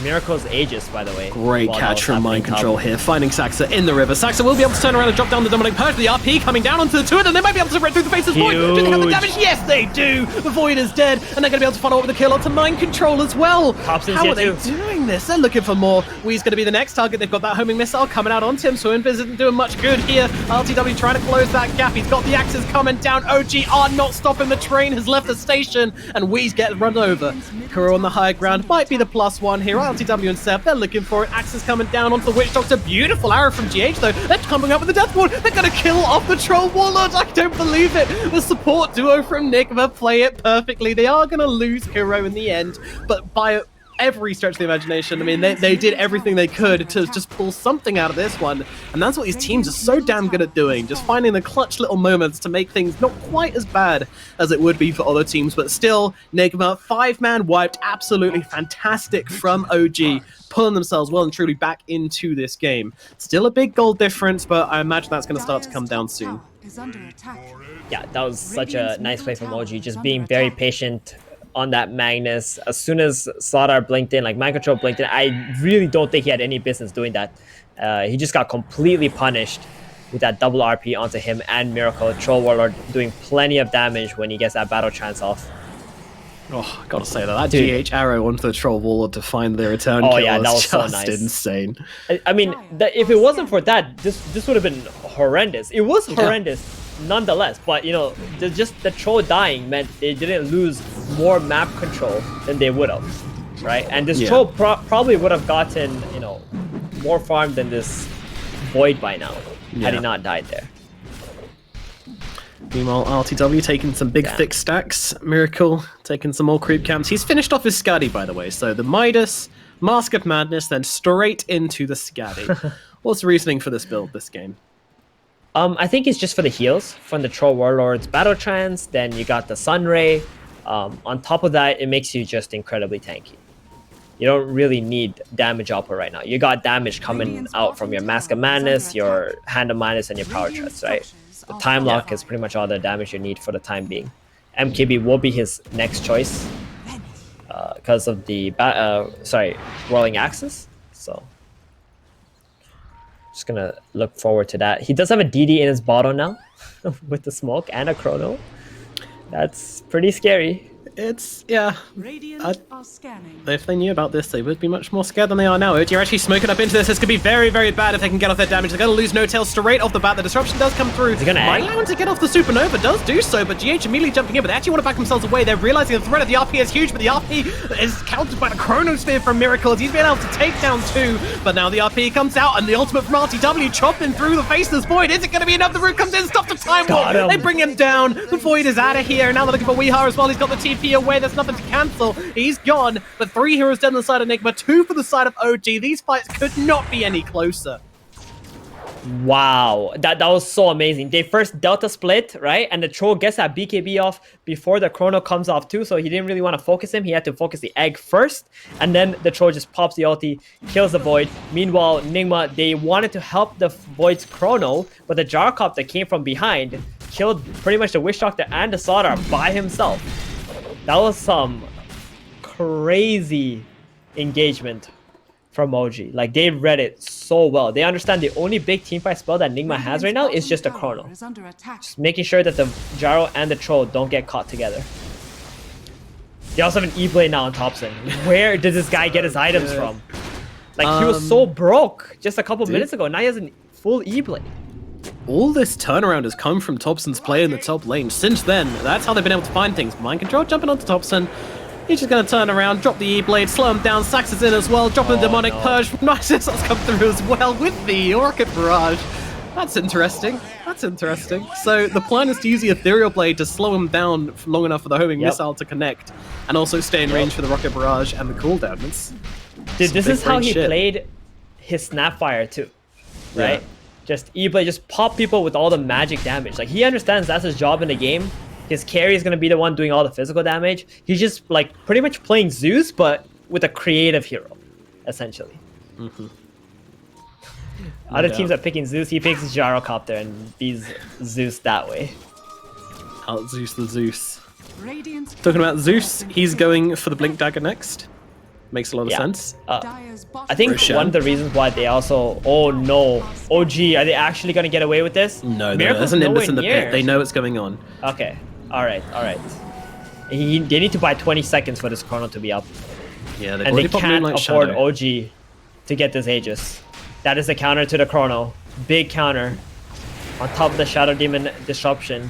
Miracle's Aegis, by the way. Great catch from Mind Control here, finding Saxa in the river. Saxa will be able to turn around and drop down the Dominant Purge. The RP coming down onto the turret, and they might be able to spread through the Faceless Void. Do they have the damage? Yes, they do! The Void is dead, and they're going to be able to follow up with a kill onto Mind Control as well. How are they doing this? They're looking for more. Wee's going to be the next target. They've got that homing missile coming out onto him, so Invis isn't doing much good here. LTW trying to close that gap. He's got the axes coming down. OG are not stopping. The train has left the station, and Wee's getting run over. Kuro on the higher ground might be the +1 here. LTW and Seb, they're looking for it. Axes coming down onto the Witch Doctor. Beautiful arrow from GH though. They're coming up with the Death Ward. They're going to kill off the Troll Warlord. I don't believe it. The support duo from Nigma play it perfectly. They are going to lose Kuro in the end, but by every stretch of the imagination, I mean, they did everything they could to just pull something out of this one, and that's what these teams are so damn good at doing, just finding the clutch little moments to make things not quite as bad as it would be for other teams, but still, Nigma, 5-man wiped, absolutely fantastic from OG, pulling themselves well and truly back into this game. Still a big goal difference, but I imagine that's going to start to come down soon. Yeah, that was such a nice play from OG, just being very patient on that Magnus. As soon as Slardar blinked in, like mind control blinked in, I really don't think he had any business doing that. He just got completely punished with that double RP onto him and Miracle. Troll Warlord doing plenty of damage when he gets that battle trance off. Oh, I gotta say that GH arrow onto the Troll Warlord to find the return kill yeah, that was just so nice. Insane. I mean, if it wasn't for that, this would have been horrendous. It was horrendous nonetheless, but you know, just the Troll dying meant they didn't lose more map control than they would have, right? And this Troll probably would have gotten, you know, more farm than this Void by now had he not died there. Meanwhile, RTW taking some big thick stacks. Miracle taking some more creep camps. He's finished off his Scuddy, by the way. So the Midas, Mask of Madness, then straight into the Scuddy. What's the reasoning for this build, this game? I think it's just for the heals from the Troll Warlord's Battle Trance. Then you got the Sunray. On top of that, it makes you just incredibly tanky. You don't really need damage output right now. You got damage coming out from your Mask of Madness, your Hand of Madness, and your Power Trance, right? The Time Lock is pretty much all the damage you need for the time being. MKB will be his next choice because of the Rolling Axis. So just gonna look forward to that. He does have a DD in his bottle now with the smoke and a chrono. That's pretty scary. It's, if they knew about this, they would be much more scared than they are now. You're actually smoking up into this. This could be very, very bad if they can get off their damage. They're going to lose no tail straight off the bat. The disruption does come through. Might allow him to get off the supernova, does do so, but GH immediately jumping in, but they actually want to back themselves away. They're realizing the threat of the RP is huge, but the RP is countered by the Chronosphere from Miracle. He's been able to take down two, but now the RP comes out, and the ultimate from RTW chopping through the faceless Void. Is it going to be enough? The Root comes in, stop the time warp. They bring him down. The Void is out of here. Now they're looking for Weehar as well. He's got the TP away. There's nothing to cancel. He's gone, but 3 heroes dead on the side of Nigma, 2 for the side of OG. These fights could not be any closer. Wow, that was so amazing. They first Delta split, right? And the Troll gets that BKB off before the Chrono comes off too, so he didn't really want to focus him. He had to focus the Egg first, and then the Troll just pops the ulti, kills the Void. Meanwhile, Nigma, they wanted to help the Void's Chrono, but the Gyrocopter came from behind, killed pretty much the Witch Doctor and the Slardar by himself. That was some crazy engagement from OG. Like, they read it so well. They understand the only big teamfight spell that Nigma has right now is just a Chrono. Just making sure that the Gyro and the Troll don't get caught together. They also have an E-Blade now on Thompson. Where did this guy get his items from? Like, he was so broke just a couple minutes ago. Now he has a full E-Blade. All this turnaround has come from Thompson's play in the top lane. Since then, that's how they've been able to find things. Mind control jumping onto Thompson. He's just going to turn around, drop the E-Blade, slow him down. Sax is in as well, dropping the Demonic Purge. Nice has come through as well with the Rocket Barrage. That's interesting. That's interesting. So the plan is to use the Ethereal Blade to slow him down long enough for the homing missile to connect, and also stay in range for the Rocket Barrage and the cooldown. Dude, this is how he played his Snapfire too, right? Yeah. Just E-Blade, just pop people with all the magic damage. Like, he understands that's his job in the game. His carry is going to be the one doing all the physical damage. He's just, like, pretty much playing Zeus, but with a creative hero, essentially. Other teams are picking Zeus. He picks Gyrocopter and beats Zeus that way. Out Zeus the Zeus. Talking about Zeus, he's going for the Blink Dagger next. Makes a lot of sense. I think one of the reasons why they also... Oh no. OG, are they actually going to get away with this? No, there's a Nimbus in the pit. They know what's going on. Okay. Alright. They need to buy 20 seconds for this Chrono to be up. Yeah, and they can't afford OG to get this Aegis. That is the counter to the Chrono. Big counter. On top of the Shadow Demon Disruption.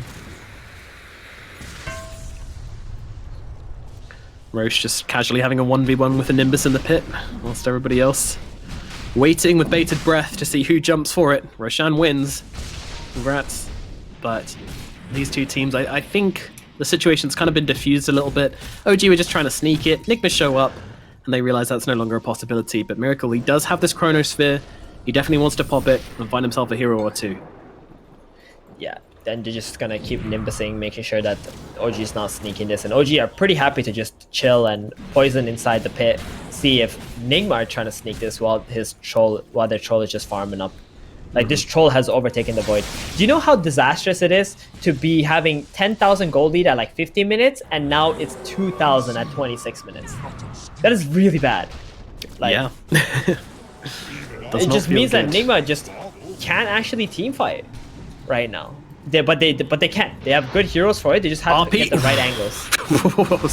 Roche just casually having a 1v1 with a Nimbus in the pit, whilst everybody else waiting with bated breath to see who jumps for it. Roshan wins. Congrats. But these two teams, I think the situation's kind of been diffused a little bit. OG were just trying to sneak it. Nigma show up, and they realize that's no longer a possibility. But Miracle, he does have this Chronosphere. He definitely wants to pop it and find himself a hero or two. Yeah. Then they're just gonna keep nimbusing, making sure that OG is not sneaking this. And OG are pretty happy to just chill and poison inside the pit. See if Nigma are trying to sneak this while their troll is just farming up Like this troll has overtaken the Void. Do you know how disastrous it is to be having 10,000 gold lead at like 15 minutes and now it's 2,000 at 26 minutes? That is really bad. Like, yeah. It just means that Nigma just can't actually team fight right now. But they can't. They have good heroes for it. They just have to get the right angles.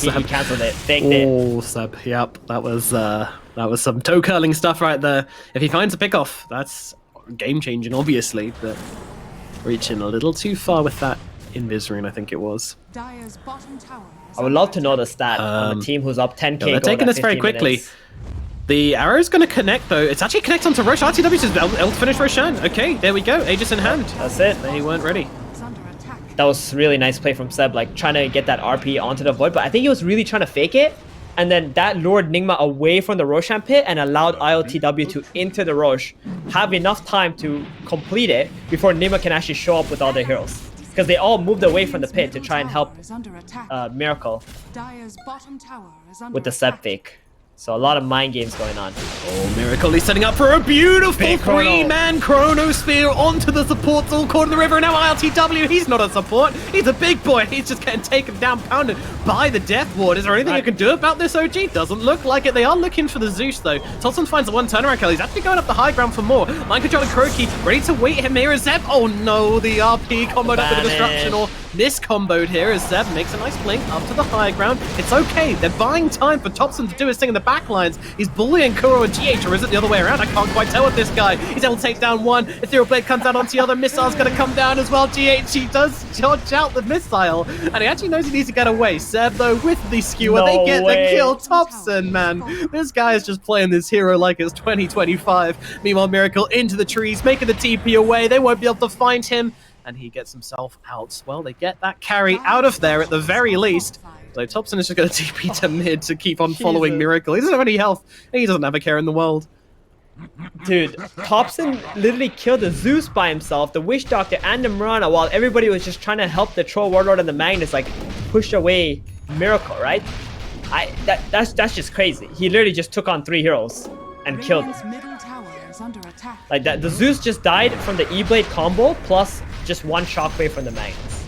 He canceled it. Faked it. Oh, Seb. Yep, that was some toe curling stuff right there. If he finds a pick off, that's game changing, obviously, but reaching a little too far with that Invis rune, I think it was. I would love to know the stat on the team who's up 10k. No, they're taking this very quickly. Minutes. The arrow's going to connect, though. It's actually connect onto Roche. RTW says ult finish Roshan. Okay, there we go. Aegis in hand. That's it. They weren't ready. That was really nice play from Seb, like trying to get that RP onto the Void, but I think he was really trying to fake it, and then that lured Nigma away from the Roshan pit and allowed ILTW to enter the Roche, have enough time to complete it before Nigma can actually show up with all their heroes. Because they all moved away from the pit to try and help Miracle with the Seb fake. So a lot of mind games going on. Oh, Miracle is setting up for a beautiful three-man Chronosphere onto the supports all caught in the river. And now ILTW, he's not a support. He's a big boy. He's just getting taken down, pounded by the Death Ward. Is there anything you can do about this, OG? Doesn't look like it. They are looking for the Zeus, though. Tolson finds the one turnaround kill. He's actually going up the high ground for more. Mind Control and Kroki ready to wait him here as Zeb. Oh, no. The RP comboed up with the destruction, or miscomboed here as Zeb makes a nice blink up to the high ground. It's okay. They're buying time for Topson to do his thing in the backlines. He's bullying Kuro and GH, or is it the other way around? I can't quite tell with this guy. He's able to take down one. Ethereal Blade comes out onto the other. Missile's going to come down as well. GH, he does dodge out the missile, and he actually knows he needs to get away. Seb, though, with the skewer, they get the kill. Topson, man. This guy is just playing this hero like it's 2025. Meanwhile, Miracle into the trees, making the TP away. They won't be able to find him, and he gets himself out. Well, they get that carry out of there at the very least. So Topson is just going to TP to mid to keep on following Miracle. He doesn't have any health, and he doesn't have a care in the world. Dude, Topson literally killed the Zeus by himself, the Witch Doctor, and the Mirana, while everybody was just trying to help the Troll Warlord and the Magnus, like, push away Miracle, right? That's just crazy. He literally just took on 3 heroes and killed them. Like that, the Zeus just died from the E-Blade combo, plus just 1 shockwave from the Magnus.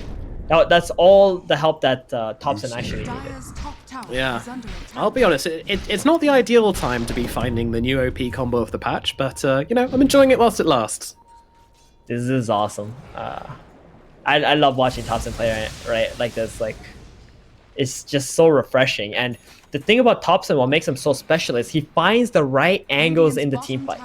That's all the help that Topson actually needed. Yeah, I'll be honest, it's not the ideal time to be finding the new OP combo of the patch, but, you know, I'm enjoying it whilst it lasts. This is awesome. I love watching Topson play right like this. Like, it's just so refreshing. And the thing about Topson, what makes him so special, is he finds the right angles in the team fight.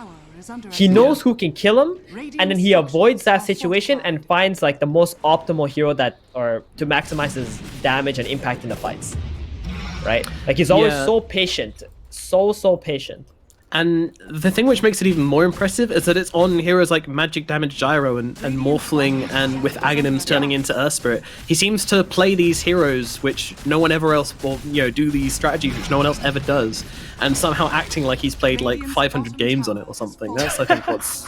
He knows who can kill him, and then he avoids that situation and finds like the most optimal hero to maximize his damage and impact in the fights. Right? Like, he's always so patient, so patient. And the thing which makes it even more impressive is that it's on heroes like Magic Damage Gyro and Morphling, and with Aghanims turning into Earth Spirit. He seems to play these heroes which no one ever else, or, you know, do these strategies which no one else ever does, and somehow acting like he's played like 500 games on it or something. That's, I think, what's...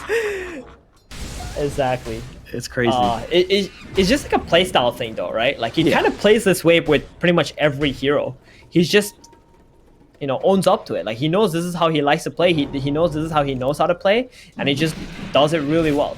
Exactly. It's crazy. It's just like a playstyle thing, though, right? Like, he kind of plays this way with pretty much every hero. He's just, you know, owns up to it. Like, he knows this is how he likes to play. He knows this is how he knows how to play, and he just does it really well.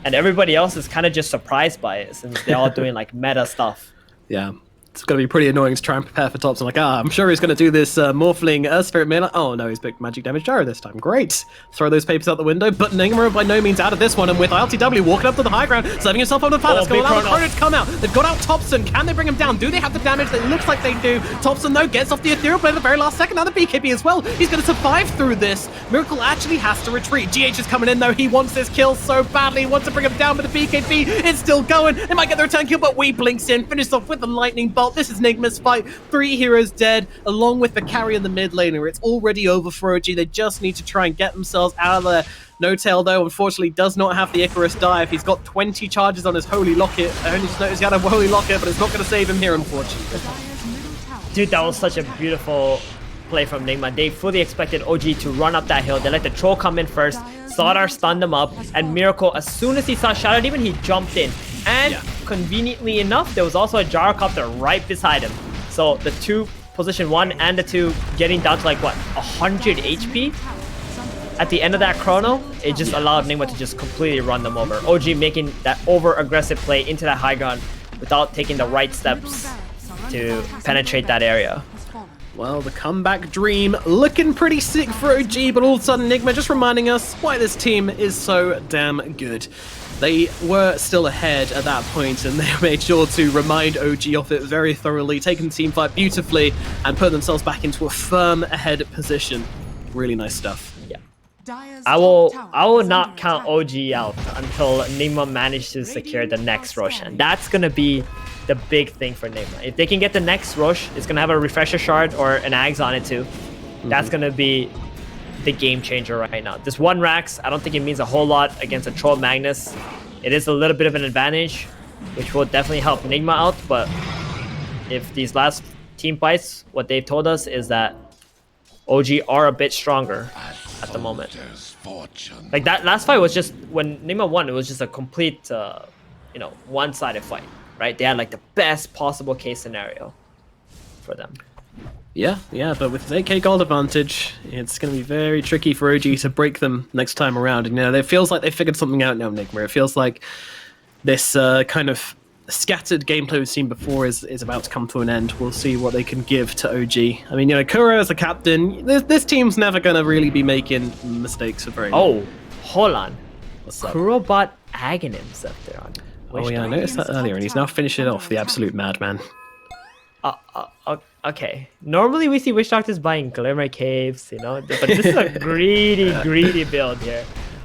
And everybody else is kind of just surprised by it, since they're all doing like meta stuff. Yeah. It's going to be pretty annoying to try and prepare for Topson. Like, I'm sure he's going to do this Morphling Earth Spirit melee. Oh no, he's picked Magic Damage Gyro this time. Great. Throw those papers out the window, but Nigma by no means out of this one. And with ILTW walking up to the high ground, serving himself on the palace, going to allow the Chrono to come out. They've got out Topson. Can they bring him down? Do they have the damage? It looks like they do. Topson, though, gets off the Ethereal Blade at the very last second. Now the BKB as well. He's going to survive through this. Miracle actually has to retreat. GH is coming in, though. He wants this kill so badly. He wants to bring him down, but the BKB is still going. They might get the return kill, but we blinks in. Finishes off with the lightning bolt. This is Nigma's fight. 3 heroes dead, along with the carry in the mid laner. It's already over for OG. They just need to try and get themselves out of there. No-Tail, though, unfortunately does not have the Icarus dive. He's got 20 charges on his Holy Locket. I only just noticed he had a Holy Locket, but it's not going to save him here, unfortunately. Dude, that was such a beautiful play from Nigma. They fully expected OG to run up that hill. They let the troll come in first. Slardar stunned them up, and Miracle, as soon as he saw Shadow Demon, he jumped in. And conveniently enough, there was also a Gyrocopter right beside him. So the 2 position 1 and the 2 getting down to like what, 100 HP. at the end of that chrono, it just allowed Nigma to just completely run them over. OG making that over-aggressive play into that high ground without taking the right steps to penetrate that area. Well, the comeback dream looking pretty sick for OG, but all of a sudden Nigma just reminding us why this team is so damn good. They were still ahead at that point, and they made sure to remind OG of it very thoroughly, taking the team fight beautifully and put themselves back into a firm ahead position. Really nice stuff. Yeah. I will not count OG out until Nigma managed to secure the next Roshan. That's gonna be the big thing for Nigma. If they can get the next Rosh, it's gonna have a refresher shard or an Ags on it too. That's gonna be the game changer right now. This one Rax, I don't think it means a whole lot against a Troll Magnus. It is a little bit of an advantage, which will definitely help Nigma out, but if these last team fights, what they've told us is that OG are a bit stronger at the moment. Like that last fight was just, when Nigma won, it was just a complete, you know, one-sided fight, right? They had like the best possible case scenario for them. Yeah, but with 8k gold advantage, it's going to be very tricky for OG to break them next time around. And, you know, it feels like they figured something out now, Nigma. It feels like this kind of scattered gameplay we've seen before is about to come to an end. We'll see what they can give to OG. I mean, you know, Kuro as a captain, this team's never going to really be making mistakes for very long. Oh, hold on. What's up? Kuro bought Aghanims up there on. Oh yeah, I noticed that earlier, and he's now finished it off, the absolute madman. Okay. Normally we see Witch Doctors buying Glimmer Caves, you know, but this is a greedy build here.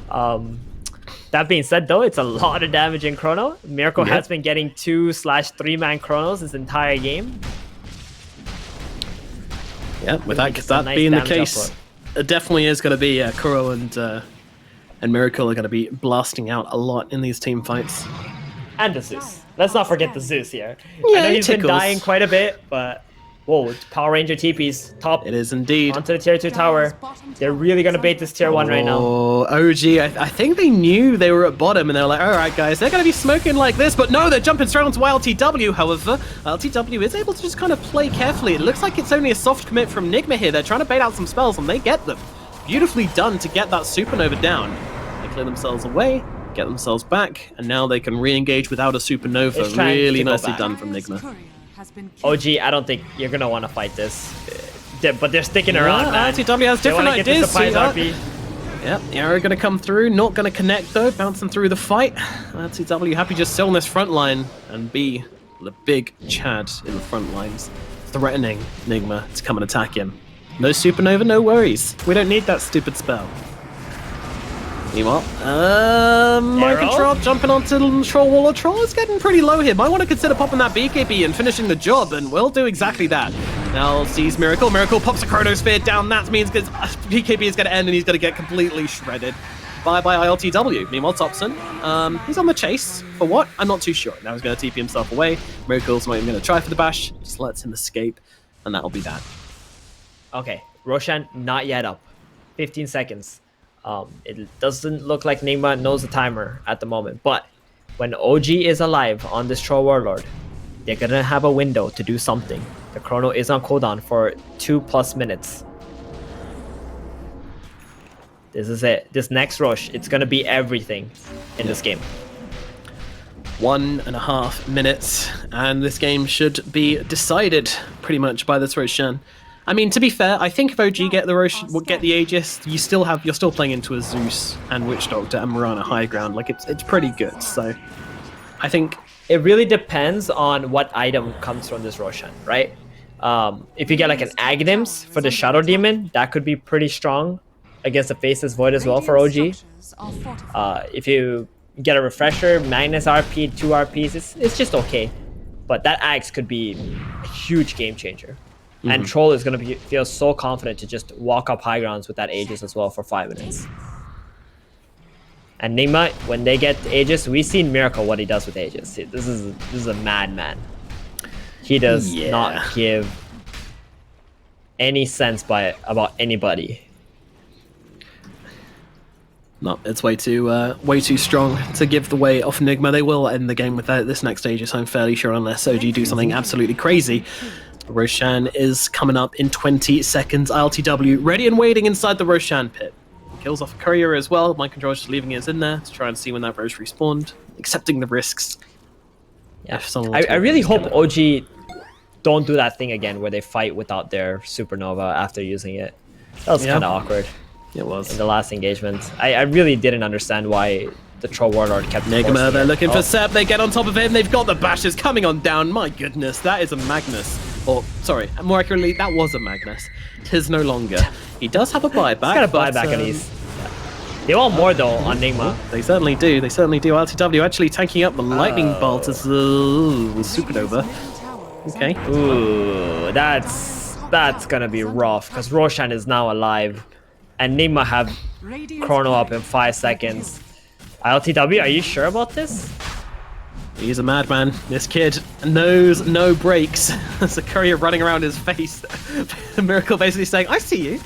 That being said, though, it's a lot of damage in Chrono. Miracle has been getting 2/3-man Chronos this entire game. Yeah, with that being the case, it definitely is going to be Kuro and Miracle are going to be blasting out a lot in these team fights. And the Zeus. Let's not forget the Zeus here. Yeah, I know he's been dying quite a bit, but whoa, Power Ranger TP's top. It is indeed. Onto the tier 2 tower. They're really going to bait this tier 1 right now. Oh, OG, I think they knew they were at bottom, and they're like, all right, guys, they're going to be smoking like this, but no, they're jumping straight onto LTW. However, LTW is able to just kind of play carefully. It looks like it's only a soft commit from Nigma here. They're trying to bait out some spells, and they get them. Beautifully done to get that supernova down. They clear themselves away, get themselves back, and now they can re-engage without a supernova. Really nicely done from Nigma. OG, I don't think you're going to want to fight this. But they're sticking around, man. LTW has different ideas. Yep, Arrow going to come through, not going to connect though, bouncing through the fight. LTW happy just still in this front line, and B, the big Chad in the front lines, threatening Nigma to come and attack him. No supernova, no worries. We don't need that stupid spell. Meanwhile, Microtrol jumping onto the Troll Wall. Troll is getting pretty low here. Might want to consider popping that BKB and finishing the job, and we'll do exactly that. Now sees Miracle. Miracle pops a Chronosphere down. That means BKB is going to end, and he's going to get completely shredded by ILTW. Meanwhile, Thompson, he's on the chase. For what? I'm not too sure. Now he's going to TP himself away. Miracle's not even going to try for the bash. Just lets him escape, and that'll be that. Okay, Roshan not yet up. 15 seconds. It doesn't look like Nigma knows the timer at the moment, but when OG is alive on this Troll Warlord, they're gonna have a window to do something. The chrono is on cooldown for 2+ minutes. This is it. This next rush, it's gonna be everything in this game. 1.5 minutes, and this game should be decided pretty much by this Roshan. I mean, to be fair, I think if OG get the Aegis, you're still playing into a Zeus and Witch Doctor and Mirana high ground. Like it's pretty good. So I think it really depends on what item comes from this Roshan, right? If you get like an Aghanims for the Shadow Demon, that could be pretty strong against the Faceless Void as well for OG. If you get a refresher, minus RP, 2 RPs, it's just okay. But that Axe could be a huge game changer. And Troll is going to feel so confident to just walk up high grounds with that Aegis as well for 5 minutes. And Nigma, when they get Aegis, we've seen Miracle what he does with Aegis. This is a madman. He does not give any sense about anybody. No, it's way too strong to give the way off Nigma. They will end the game with this next Aegis, I'm fairly sure, unless OG do something absolutely crazy. Roshan is coming up in 20 seconds. ILTW ready and waiting inside the Roshan pit. kills off a courier as well. Mind Control's just leaving his in there to try and see when that Roche respawned, accepting the risks. Yeah, I really hope OG don't do that thing again where they fight without their supernova after using it. That was kind of awkward. It was. In the last engagement. I really didn't understand why the Troll Warlord kept Nigma, they're looking for Sep. They get on top of him. They've got the bashes coming on down. My goodness, that is a Magnus. Or, sorry, more accurately, that was a Magnus. Tis no longer. He does have a buyback. He's got a buyback on these. They want more though on Nigma. They certainly do. They certainly do. LTW actually tanking up the lightning bolt as supernova. Okay. Ooh, that's gonna be rough because Roshan is now alive, and Nigma have chrono up in 5 seconds. LTW, are you sure about this? He's a madman. This kid knows no breaks. There's a courier running around his face. Miracle basically saying, I see you.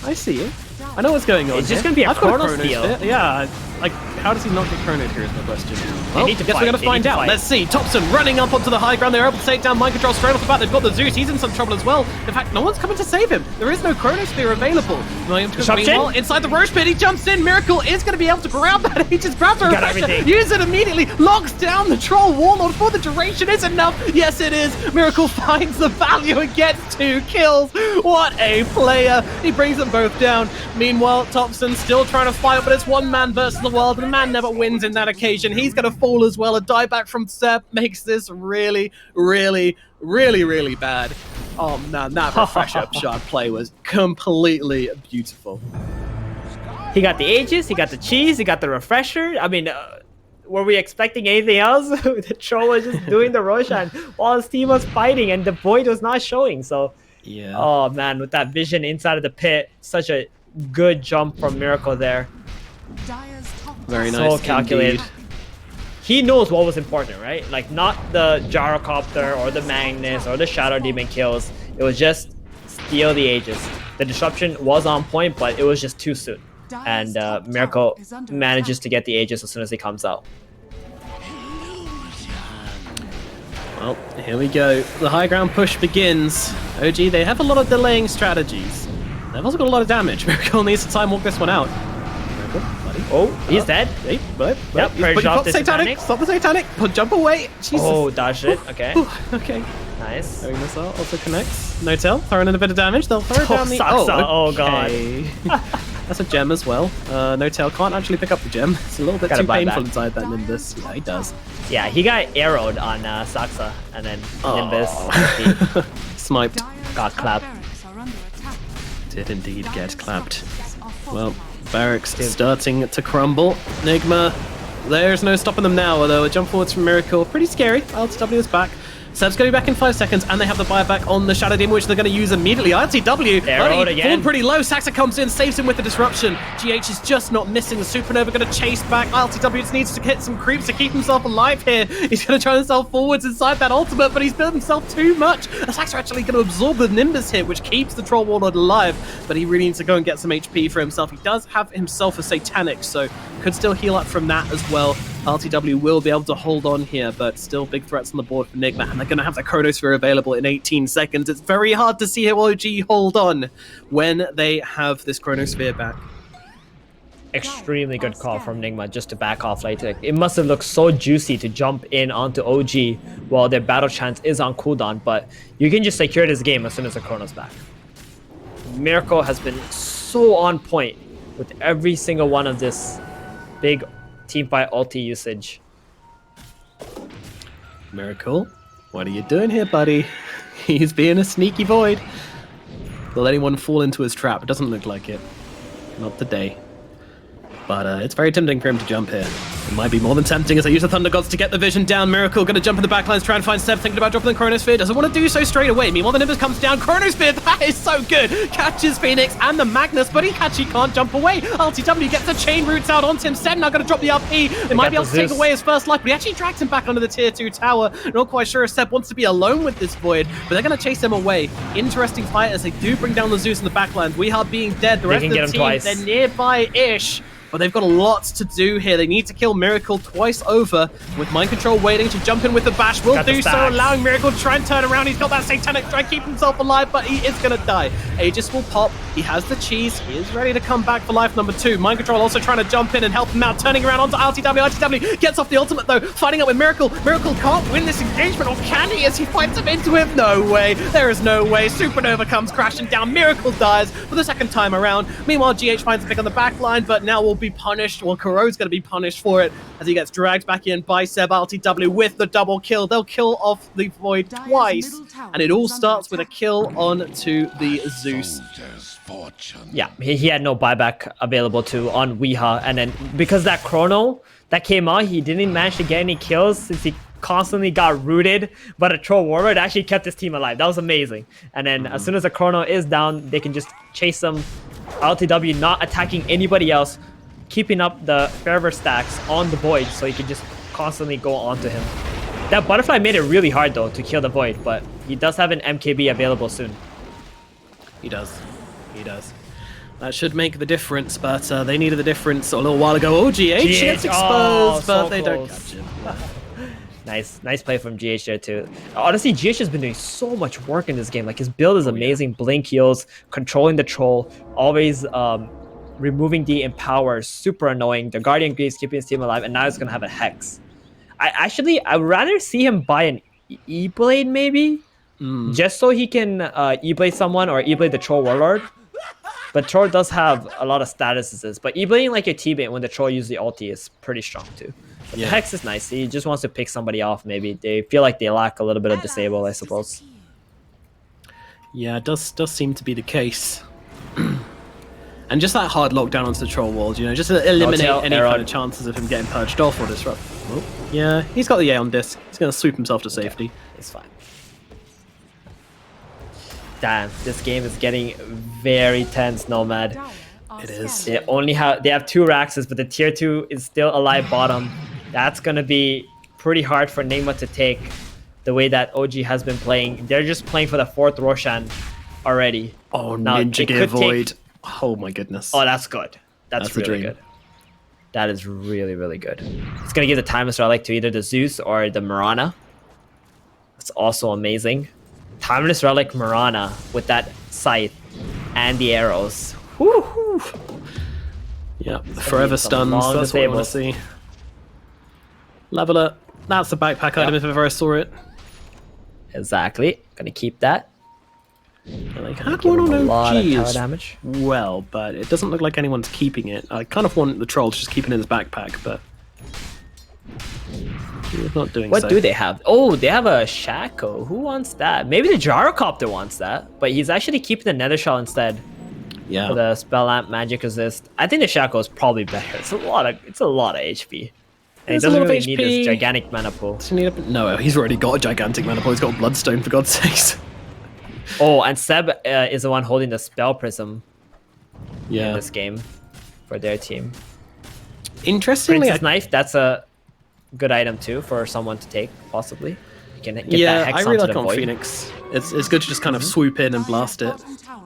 I see you. I know what's going on. It's just going to be a chrono steal. Yeah, like, how does he not get chronoed here is my question. Well, guess we're going to find out. Let's see. Thompson running up onto the high ground. They're able to take down Mind Control straight off the bat. They've got the Zeus. He's in some trouble as well. In fact, no one's coming to save him. There is no Chronosphere available. Meanwhile, inside the Roche pit, he jumps in. Miracle is going to be able to grab that. He just grabs a refresher, uses it immediately, locks down the Troll Warlord for the duration. Is enough? Yes, it is. Miracle finds the value and gets 2 kills. What a player. He brings them both down. Meanwhile, Thompson still trying to fight, but it's one man versus the world, and the man never wins in that occasion. He's going to fall as well. A dieback from Sep makes this really, really, really, really bad. Oh man, that refresher shot play was completely beautiful. He got the Aegis, he got the cheese, he got the refresher. I mean, were we expecting anything else? The Troll was just doing the Roshan while his team was fighting, and the Void was not showing. So, yeah. Oh man, with that vision inside of the pit, such a good jump from Miracle there. Very nice. So calculated. Indeed. He knows what was important, right? Like, not the Gyrocopter or the Magnus or the Shadow Demon kills. It was just steal the Aegis. The disruption was on point, but it was just too soon. And Miracle manages to get the Aegis as soon as he comes out. Well, here we go. The high ground push begins. OG, they have a lot of delaying strategies. They've also got a lot of damage. Miracle needs to time walk this one out. Oh, he's dead. Hey, but yep, purged off the Satanic. Stop the Satanic. Jump away. Jesus. Oh, dodged it. Okay. Okay. Nice. Throwing this out. Also connects. No tell. Throwing in a bit of damage. They'll throw it down the... Oh, God. That's a gem as well. No tail can't actually pick up the gem. It's a little bit too painful inside that Nimbus. Yeah, he does. Yeah, he got arrowed on Saksa, and then Nimbus sniped. Got clapped. Did indeed get clapped. Well, Barracks starting to crumble. Nigma, there's no stopping them now, although a jump forwards from Miracle. Pretty scary. LTW is back. Seb's going to be back in 5 seconds, and they have the buyback on the Shadow Demon, which they're going to use immediately. LTW, falling pretty low. Saxa comes in, saves him with the disruption. GH is just not missing. The Supernova going to chase back. LTW just needs to hit some creeps to keep himself alive here. He's going to try himself forwards inside that ultimate, but he's built himself too much. Saxa actually going to absorb the Nimbus hit, which keeps the Troll Warlord alive, but he really needs to go and get some HP for himself. He does have himself a Satanic, so could still heal up from that as well. LTW will be able to hold on here, but still big threats on the board for Nigma, and they're going to have the Chronosphere available in 18 seconds. It's very hard to see how OG hold on when they have this Chronosphere back. Extremely good call from Nigma just to back off later. It must have looked so juicy to jump in onto OG while their battle chance is on cooldown, but you can just secure this game as soon as the Chrono's back. Miracle has been so on point with every single one of this big teamfight ulti usage. Miracle, what are you doing here, buddy? He's being a sneaky Void. Will anyone fall into his trap? It doesn't look like it. Not today. But it's very tempting for him to jump here. It might be more than tempting as they use the Thunder Gods to get the vision down. Miracle gonna jump in the backlines, try and find Seb, thinking about dropping the Chronosphere. Doesn't want to do so straight away. Meanwhile, the Nimbus comes down. Chronosphere, that is so good. Catches Phoenix and the Magnus, but he actually can't jump away. LTW gets the chain roots out onto him. Seb now gonna drop the RP. They might be able to take away his first life, but he actually drags him back under the tier 2 tower. Not quite sure if Seb wants to be alone with this Void, but they're gonna chase him away. Interesting fight as they do bring down the Zeus in the backlines. We are being dead. The rest of the team, they're nearby-ish. but they've got lots to do here. They need to kill Miracle twice over, with Mind Control waiting to jump in with the bash. Will do so, allowing Miracle to try and turn around. He's got that Satanic, try and keep himself alive, but he is going to die. Aegis will pop. He has the cheese. He is ready to come back for life number 2. Mind Control also trying to jump in and help him out, turning around onto RTW. RTW gets off the ultimate, though, fighting up with Miracle. Miracle can't win this engagement, or can he, as he fights him into him? No way. There is no way. Supernova comes crashing down. Miracle dies for the second time around. Meanwhile, GH finds a pick on the back line, but now will be punished. Well, Kuro's going to be punished for it as he gets dragged back in by Seb. RTW with the double kill. They'll kill off the Void twice, and it all starts with a kill on to the Zeus. Yeah, he had no buyback available to on Weeha, and then because that chrono that came out, he didn't manage to get any kills since he constantly got rooted, but a troll warlord actually kept his team alive. That was amazing. And then as soon as the chrono is down, they can just chase them. LTW not attacking anybody else, keeping up the fervor stacks on the Void, so he can just constantly go onto him. That butterfly made it really hard though to kill the Void, but he does have an MKB available soon. He does. He does. That should make the difference, but they needed the difference a little while ago. Oh, GH gets exposed, but they don't catch him. Nice play from GH there too. Honestly, GH has been doing so much work in this game. Like his build is amazing. Blink heals, controlling the troll, always removing the empower, super annoying. The Guardian Greaves keeping his team alive, and now he's gonna have a Hex. I'd rather see him buy an E-Blade maybe, just so he can E-Blade someone or E-Blade the Troll Warlord. But Troll does have a lot of statuses, but E-Blading like your teammate when the Troll uses the ulti is pretty strong too. But the Hex is nice. He just wants to pick somebody off maybe. They feel like they lack a little bit of disable, I suppose. Yeah, it does seem to be the case. And just that hard lockdown onto the troll walls, you know, just to eliminate any kind of chances of him getting purged off or disrupt. Oh, yeah, he's got the Aeon disc. He's going to swoop himself to safety. It's fine. Damn, this game is getting very tense, Nomad. It is. They have 2 Raxes, but the tier 2 is still alive bottom. That's going to be pretty hard for Nigma to take the way that OG has been playing. They're just playing for the 4th Roshan already. Oh, now, Ninja Gear Void. Oh my goodness. Oh, that's good. That's really good. That is really, really good. It's going to give the Timeless Relic to either the Zeus or the Mirana. That's also amazing. Timeless Relic Mirana with that scythe and the arrows. Woo-hoo. Yeah, forever stuns. That's what I want to see. Leveler. That's the backpack item if ever I saw it. Exactly. Gonna keep that. Like, how do I know tower damage? Well, but it doesn't look like anyone's keeping it. I kind of want the troll to just keep it in his backpack, but he's not doing so. What do they have? Oh, they have a Shaco. Who wants that? Maybe the Gyrocopter wants that, but he's actually keeping the Nether Shell instead. Yeah. For the Spell Lamp, Magic Resist. I think the Shaco is probably better. It's a lot of HP. And he doesn't really need this gigantic mana pool. No, he's already got a gigantic mana pool. He's got Bloodstone, for God's sakes. Oh, and Seb is the one holding the Spell Prism in this game for their team. Interestingly, Princess Knife, that's a good item too for someone to take, possibly. You can get that Hex I really onto like the on Void. Phoenix. It's good to just kind of swoop in and blast it.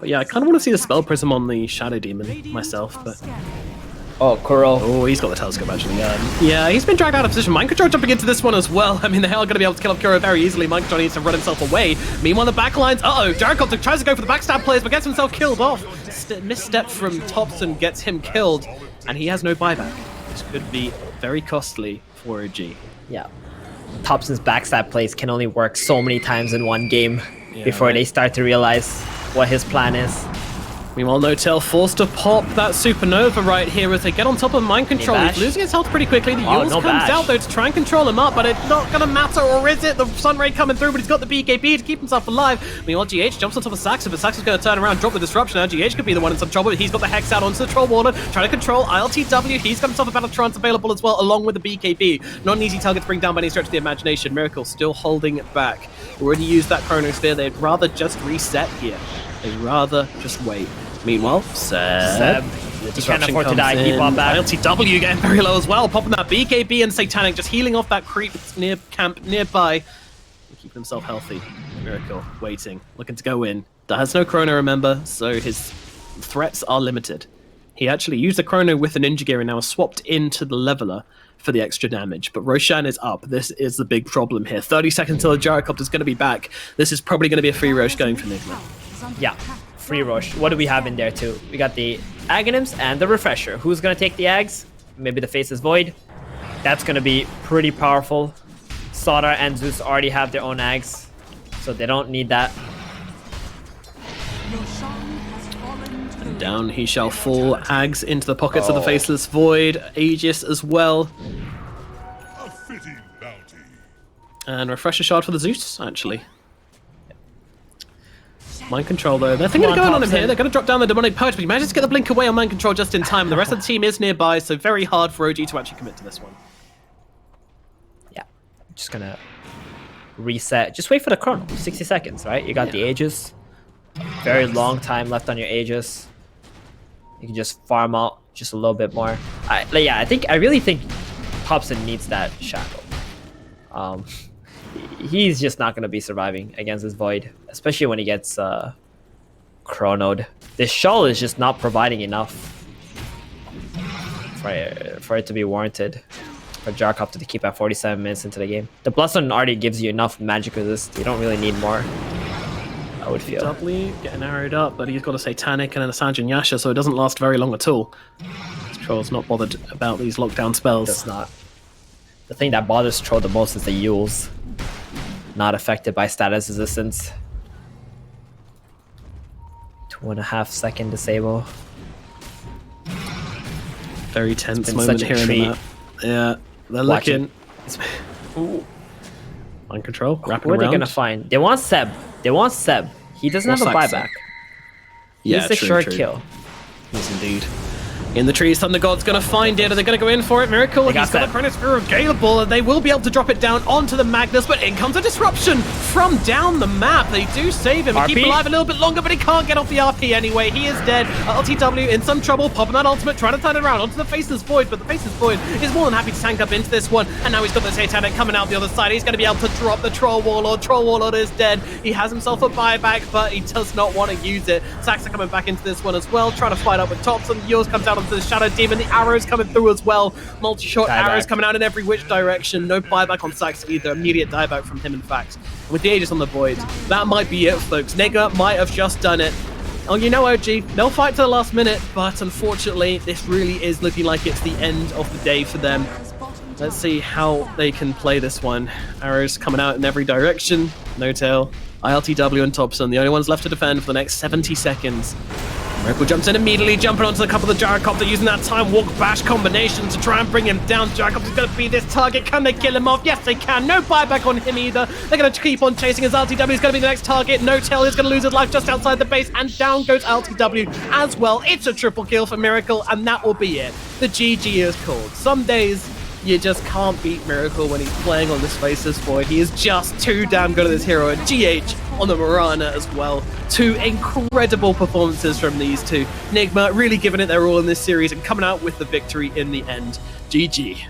But yeah, I kind of want to see the Spell Prism on the Shadow Demon myself, but... Oh, Kuro. Oh, he's got the telescope actually. Yeah, he's been dragged out of position. Mind Control jumping into this one as well. I mean, they are going to be able to kill off Kuro very easily. Mind Control needs to run himself away. Meanwhile, the backlines. Gyrocopter tries to go for the backstab players, but gets himself killed off. Misstep from Thompson gets him killed, and he has no buyback. This could be very costly for OG. Yeah. Thompson's backstab plays can only work so many times in one game before they start to realize what his plan is. Meanwhile, No-Tail forced to pop that Supernova right here as they get on top of Mind Control. He's losing his health pretty quickly. The Yules comes out though to try and control him up, but it's not going to matter, or is it? The Sunray coming through, but he's got the BKB to keep himself alive. Meanwhile, GH jumps on top of Saxon, but Saxon's going to turn around, drop the disruption. Now GH could be the one in some trouble, but he's got the Hex out onto the Troll Warlord, trying to control ILTW. He's got himself a Battle Trance available as well, along with the BKB. Not an easy target to bring down by any stretch of the imagination. Miracle still holding it back. Already used that Chronosphere. They'd rather just reset here. They'd rather just wait. Meanwhile, Seb. He can't afford to die. Keep on back. ILTW getting very low as well. Popping that BKB and Satanic, just healing off that creep that's near camp nearby. Keeping himself healthy. Miracle waiting, looking to go in. That has no chrono, remember, so his threats are limited. He actually used the Chrono with the Ninja Gear and now swapped into the Leveler for the extra damage. But Roshan is up. This is the big problem here. 30 seconds till the Gyrocopter is going to be back. This is probably going to be a free Rosh going for Nigma. Yeah, free Rosh. What do we have in there too? We got the Aghanims and the Refresher. Who's going to take the Ags? Maybe the Faceless Void. That's going to be pretty powerful. Sodar and Zeus already have their own Ags, so they don't need that. And down he shall fall. Ags into the pockets of the Faceless Void. Aegis as well. A fitting bounty. And Refresher Shard for the Zeus, actually. Mind Control, though. They're thinking of going on him here. They're going to drop down the Demonic Purge, but he manages to get the blink away on Mind Control just in time. The rest of the team is nearby, so very hard for OG to actually commit to this one. Yeah, just going to reset. Just wait for the Chrono. 60 seconds, right? You got the Aegis. Very long time left on your Aegis. You can just farm out just a little bit more. I really think Thompson needs that Shadow. He's just not going to be surviving against this Void, especially when he gets chronoed. This Shawl is just not providing enough for it to be warranted for Gyrocopter to keep at 47 minutes into the game. The Bloodstone already gives you enough magic resist. You don't really need more, I would feel. Doubly getting arrowed up, but he's got a Satanic and a Sanjin Yasha, so it doesn't last very long at all. This Troll's not bothered about these lockdown spells. It's not. The thing that bothers Troll the most is the Yules. Not affected by status resistance. 2.5 second disable. Very tense moment here in the map. Yeah, they're looking. Ooh. Mind Control, wrapping Who are they around. gonna find? They want Seb. They want Seb. He doesn't have a buyback. Yeah, He's the short kill. Yes, indeed. In the trees, Thunder God's going to find it. Are they going to go in for it? Miracle, he's got the Chronosphere available, and they will be able to drop it down onto the Magnus, but in comes a disruption from down the map. They do save him, keep him alive a little bit longer, but he can't get off the RP anyway. He is dead. LTW in some trouble, popping that ultimate, trying to turn it around onto the Faceless Void, but the Faceless Void is more than happy to tank up into this one, and now he's got the Satanic coming out the other side. He's going to be able to drop the Troll Warlord. Troll Warlord is dead. He has himself a buyback, but he does not want to use it. Saxa coming back into this one as well, trying to fight up with Thompson. Yours comes out onto the Shadow Demon. The arrows coming through as well. Multi-shot arrows coming out in every which direction. No buyback on Sax either. Immediate dieback from him, in fact. With the Aegis on the Void, that might be it, folks. Nigma might have just done it. Oh, you know, OG, they'll fight to the last minute, but unfortunately, this really is looking like it's the end of the day for them. Let's see how they can play this one. Arrows coming out in every direction. No tail. ILTW and Thompson, the only ones left to defend for the next 70 seconds. Miracle jumps in immediately, jumping onto the cup of the Gyrocopter, using that time walk bash combination to try and bring him down. Gyrocopter's going to be this target. Can they kill him off? Yes, they can. No buyback on him either. They're going to keep on chasing as LTW is going to be the next target. No tail is going to lose his life just outside the base, and down goes LTW as well. It's a triple kill for Miracle, and that will be it. The GG is called. Some days you just can't beat Miracle when he's playing on this Faceless Void. He is just too damn good at this hero. And GH on the Marana as well. Two incredible performances from these two. Nigma really giving it their all in this series and coming out with the victory in the end. GG.